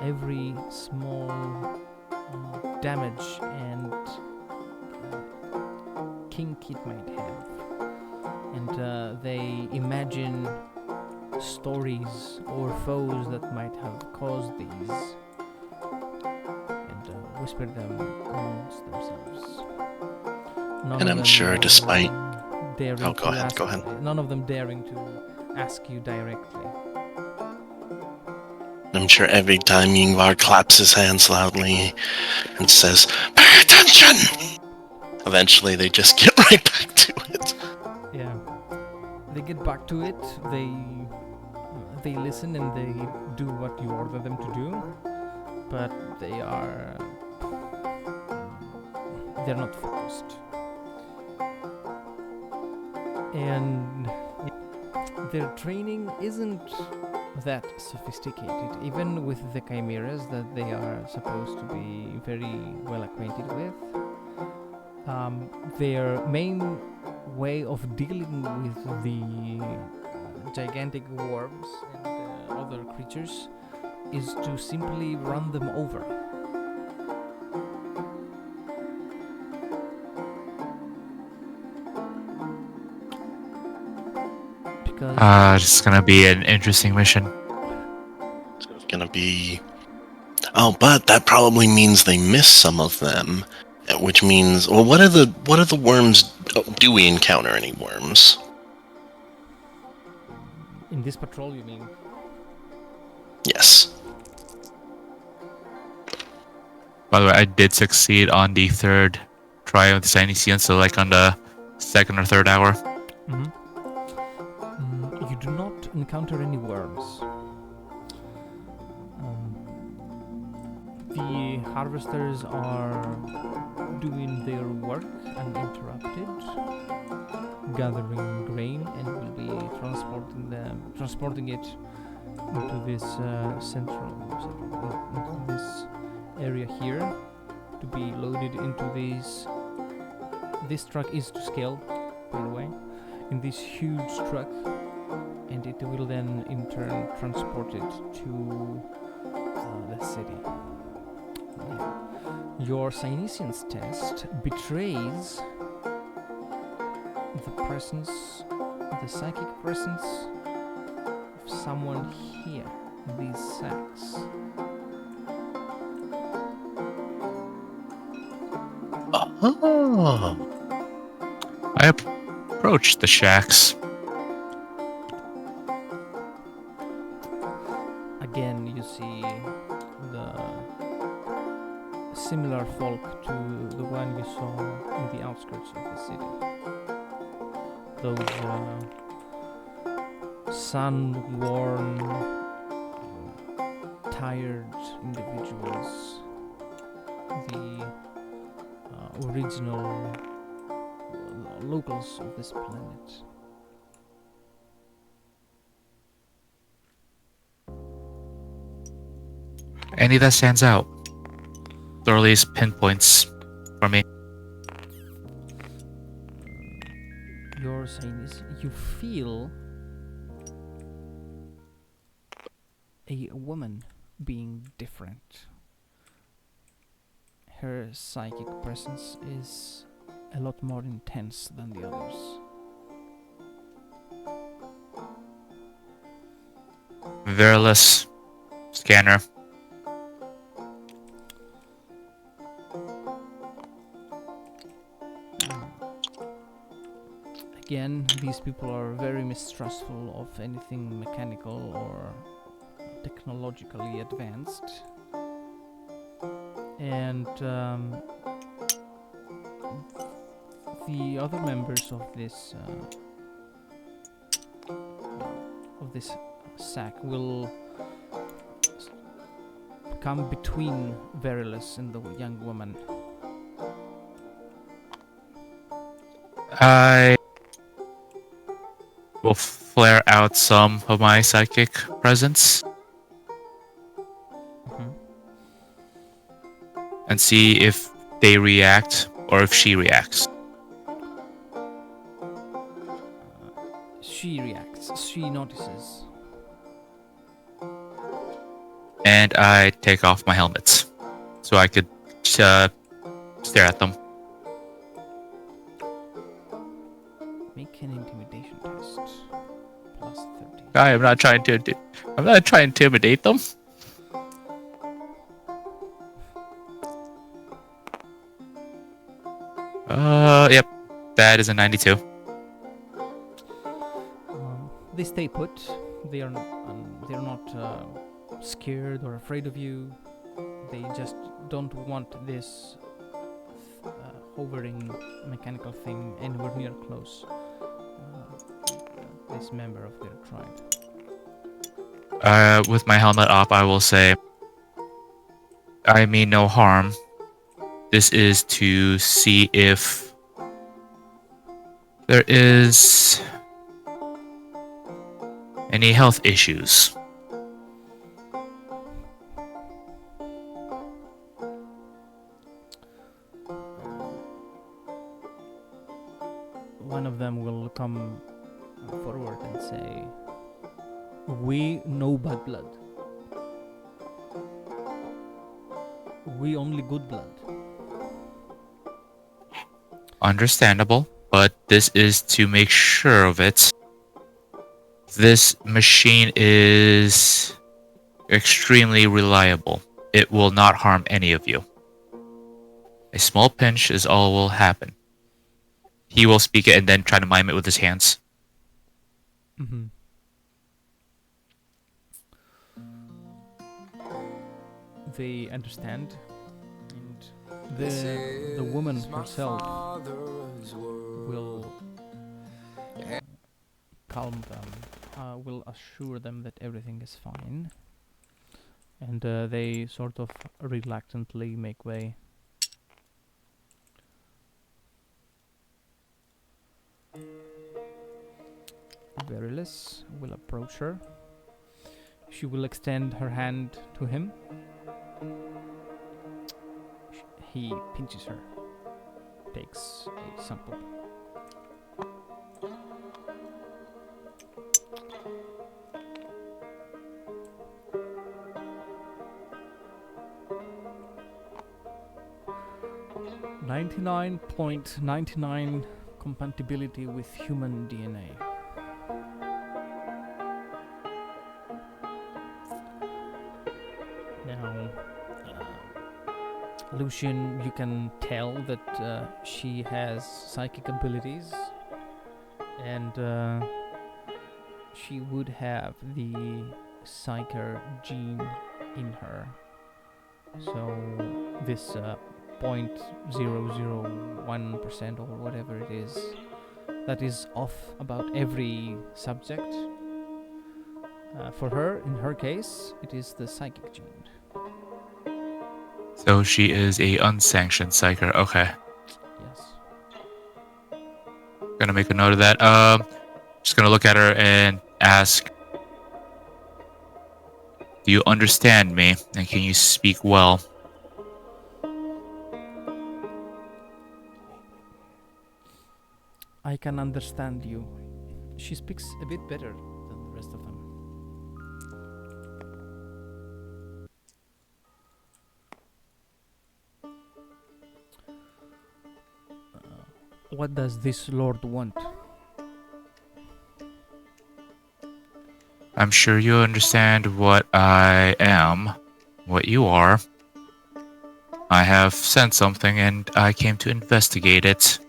every small damage and kink it might have. And they imagine stories or foes that might have caused these, and whisper them amongst themselves. And I'm sure despite... daring Oh, go to ahead, go ahead. None of them daring to ask you directly. I'm sure every time Yngvar claps his hands loudly and says, "Pay attention!" Eventually they just get right back to it. Yeah, they get back to it. They listen and they do what you order them to do, but they're not focused. And their training isn't that sophisticated, even with the chimeras that they are supposed to be very well acquainted with. Their main way of dealing with the gigantic worms and other creatures is to simply run them over. Because It's gonna be an interesting mission. It's gonna be... Oh, but that probably means they miss some of them, which means... Well, what are the worms... Do we encounter any worms? in this patrol, you mean? Yes. By the way, I did succeed on the third try of the Cyanesian, so like on the second or third hour. Mm-hmm. You do not encounter any worms. The harvesters are doing their work uninterrupted, gathering grain, and will be transporting it into this into this area here to be loaded into these. This truck is to scale, by the way, in this huge truck, and it will then in turn transport it to the city. Your Cyanesians test betrays the psychic presence of someone here in these sacks. Oh. I approached the shacks. Again, you see the similar folk to the one you saw in the outskirts of the city. Those sun-worn, tired individuals, the original locals of this planet. Any that stands out. Thoroughly pinpoints for me. You're saying is you feel a woman being different. Her psychic presence is a lot more intense than the others. Verilus scanner. Again, these people are very mistrustful of anything mechanical or technologically advanced. And the other members of this sack will come between Verilus and the young woman. I will flare out some of my psychic presence and see if they react or if she reacts. She reacts. She notices. And I take off my helmets so I could stare at them. Make an intimidation test. Plus 30. I'm not trying to intimidate them. Yep, that is a 92. They stay put. They are not scared or afraid of you. They just don't want this hovering mechanical thing anywhere near close. This member of their tribe. With my helmet off, I will say, I mean no harm. This is to see if there is any health issues. One of them will come forward and say, "We no bad blood. We only good blood." Understandable, but this is to make sure of it. This machine is extremely reliable. It will not harm any of you. A small pinch is all will happen. He will speak it and then try to mime it with his hands. Mm-hmm. They understand, and the woman herself will calm them, will assure them that everything is fine, and they sort of reluctantly make way. Verilus will approach her. She will extend her hand to him. He pinches her, takes a sample. .99 compatibility with human DNA. Now, Lucian, you can tell that she has psychic abilities, and she would have the psyker gene in her. So this 0.001% or whatever it is, that is off about every subject. For her, in her case, it is the psychic gene. So she is a unsanctioned psyker. Okay. Yes. Gonna make a note of that. Just gonna look at her and ask, do you understand me? And can you speak well? I can understand you. She speaks a bit better than the rest of them. What does this lord want? I'm sure you understand what I am, what you are. I have sent something and I came to investigate it.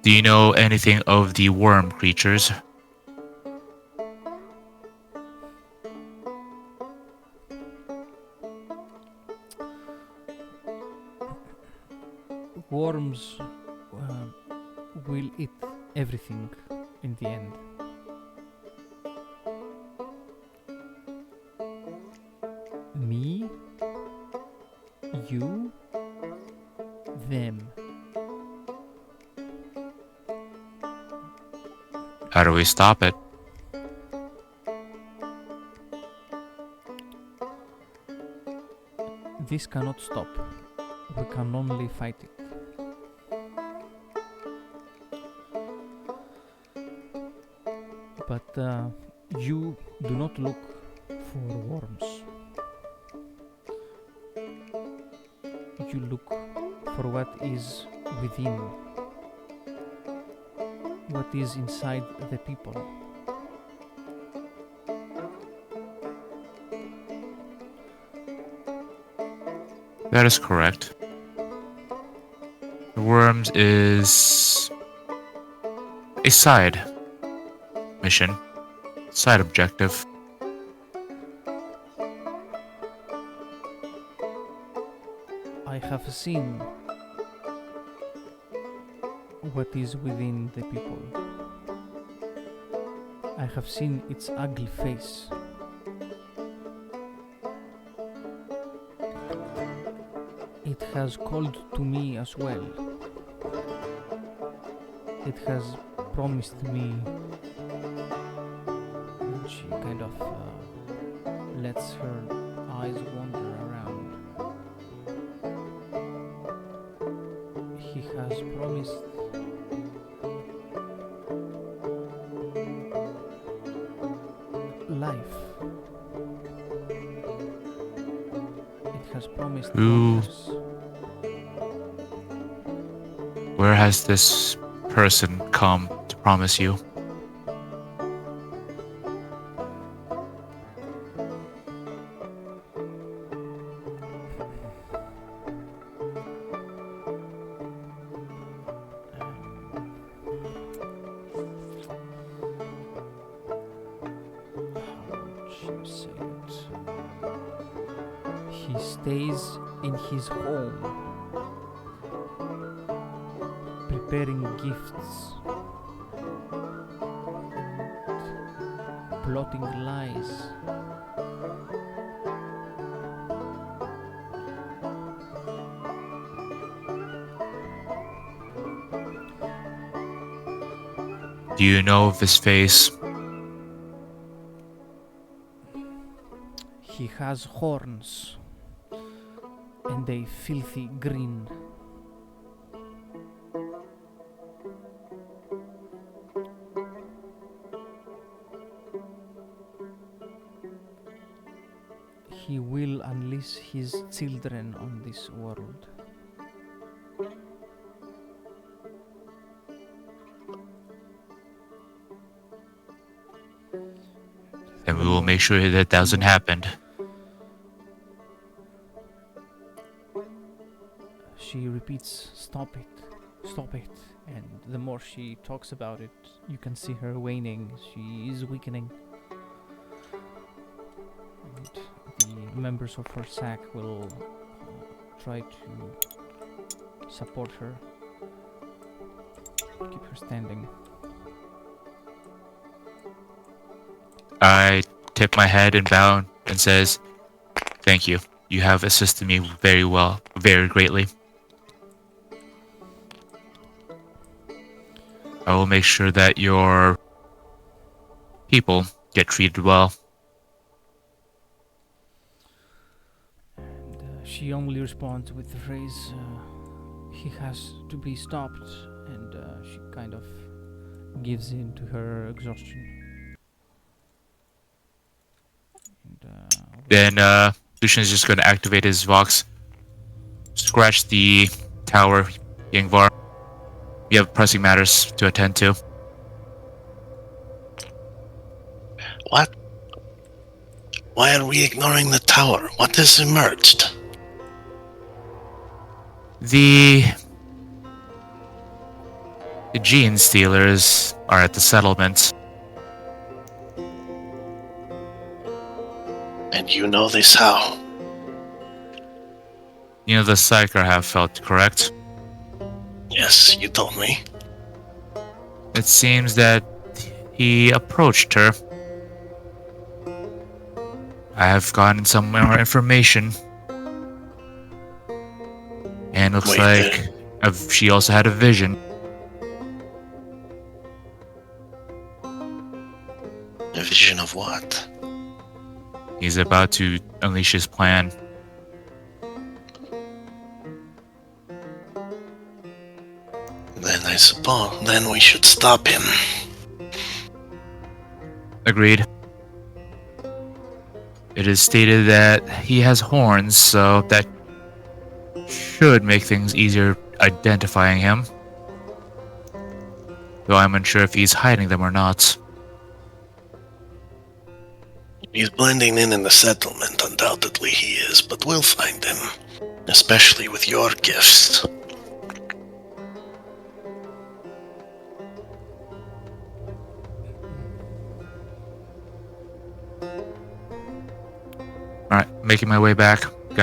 Do you know anything of the worm creatures? Worms will eat everything in the end. Me, you, them. How do we stop it? This cannot stop. We can only fight it. But you do not look for worms. You look for what is within, what is inside the people. That is correct. The worms is a side mission, side objective. I have seen what is within the people. I have seen its ugly face. It has called to me as well. It has promised me. And she kind of lets her eyes wander around. He has promised life. It has promised Who- wonders. Where has this person come to promise you? How should I say it? He stays in his home, preparing gifts, plotting lies. Do you know of his face? He has horns and a filthy grin. He will unleash his children on this world. And we will make sure that doesn't happen. She repeats, "Stop it, stop it. And the more she talks about it, you can see her waning. She is weakening. And the members of her sack will try to support her, keep her standing. I tip my head and bow and says, "Thank you. You have assisted me very well, very greatly. I will make sure that your people get treated well." And she only responds with the phrase, he has to be stopped, and she kind of gives in to her exhaustion. And, Then Lucian is just going to activate his Vox, scratch the tower, Yingvar. We have pressing matters to attend to. What? Why are we ignoring the tower? What has emerged? The gene stealers are at the settlement. And you know this how? You know the Psyker have felt, correct? Yes, you told me. It seems that he approached her. I have gotten some more information. And looks Wait, like she also had a vision. a vision of what? He's about to unleash his plan. Then I suppose, then we should stop him. Agreed. It is stated that he has horns, so that should make things easier identifying him. Though I'm unsure if he's hiding them or not. He's blending in the settlement, undoubtedly he is, but we'll find him. Especially with your gifts. Alright, making my way back. We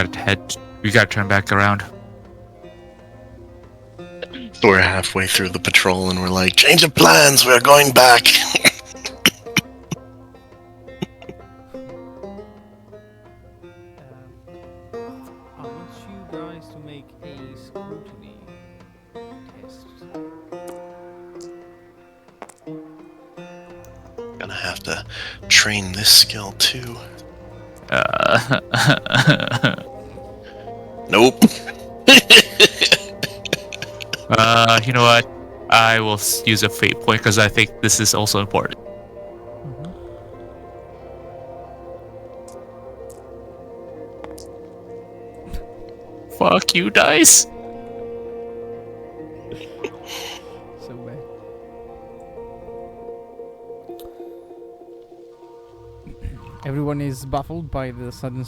gotta turn back around. We're halfway through the patrol and we're like, change of plans, we're going back. I want you guys to make a scrutiny test. Gonna have to train this skill too. Nope. You know what? I will use a fate point because I think this is also important. Fuck you, dice. So bad. Everyone is baffled by the sudden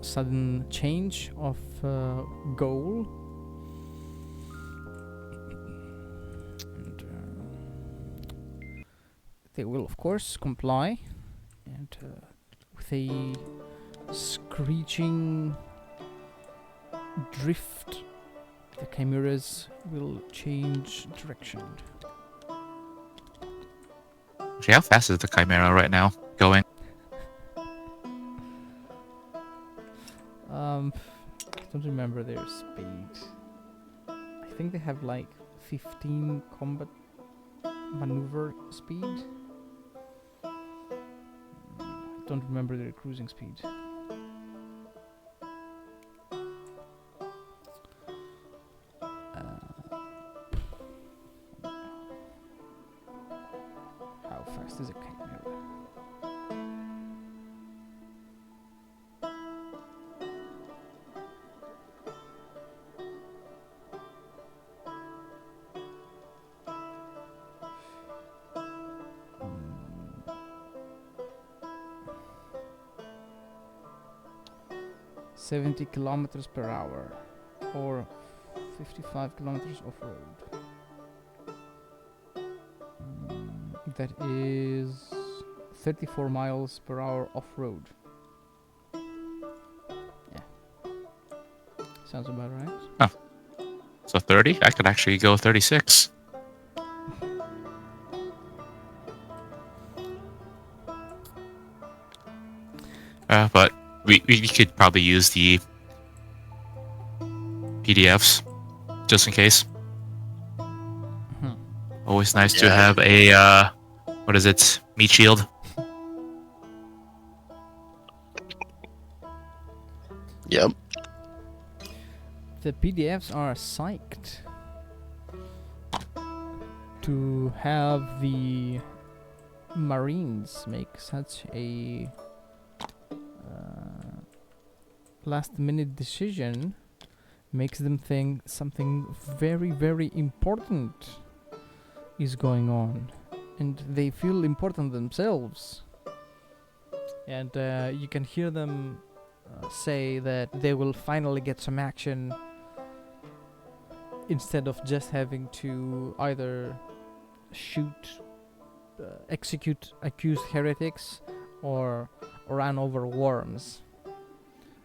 sudden change of goal. And they will, of course, comply. And with a screeching drift, the chimeras will change direction. Actually, how fast is the Chimera right now going? I don't remember their speed. I think they have like 15 combat maneuver speed. I don't remember their cruising speed. How fast is a chimera? Mm. 70 kilometers per hour, or 55 kilometers off-road. That is 34 miles per hour off-road. Yeah. Sounds about right. So 30? I could actually go 36. But we could probably use the PDFs just in case. Mhm. Always nice to Yeah. have a what is it? Meat shield. Yep. The PDFs are psyched to have the Marines make such a last minute decision. Makes them think something very, very important is going on, and they feel important themselves. And you can hear them say that they will finally get some action instead of just having to either execute accused heretics or run over worms.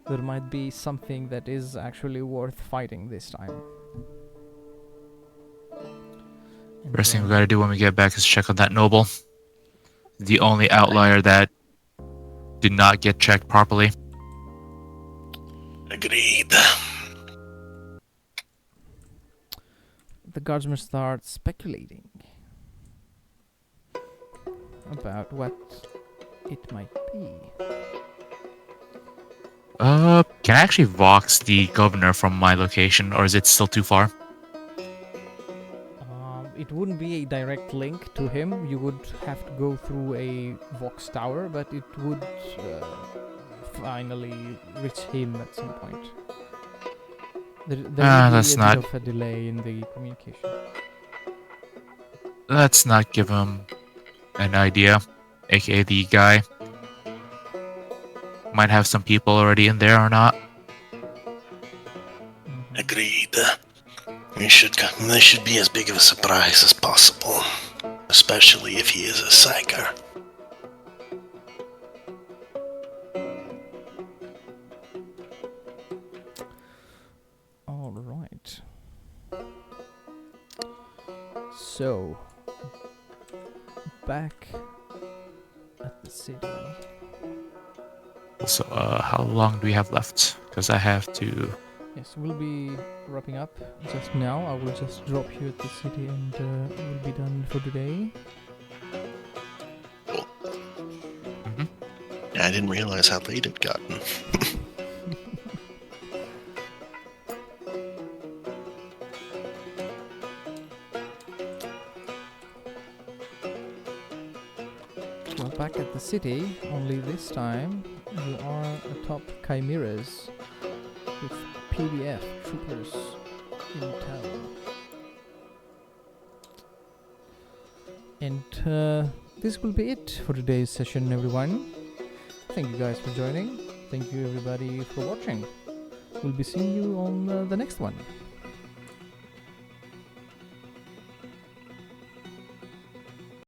There might be something that is actually worth fighting this time. And, First thing we gotta do when we get back is check on that noble. The only outlier that did not get checked properly. Agreed. the guardsmen start speculating about what it might be. Can I actually vox the governor from my location, or is it still too far? It wouldn't be a direct link to him. You would have to go through a Vox tower, but it would finally reach him at some point. There will be that's a not- bit of a delay in the communication. Let's not give him an idea, aka the guy. Might have some people already in there or not. Agreed. This should be as big of a surprise as possible, especially if he is a psyker. All right. So, back at the city. So, how long do we have left? Because I have to. Yes, we'll be wrapping up just now. I will just drop you at the city and we'll be done for today. I didn't realize how late it gotten. Well, back at the city, only this time you are atop chimeras with PDF troopers in town. And this will be it for today's session, everyone. Thank you guys for joining. Thank you everybody for watching. We'll be seeing you on the next one.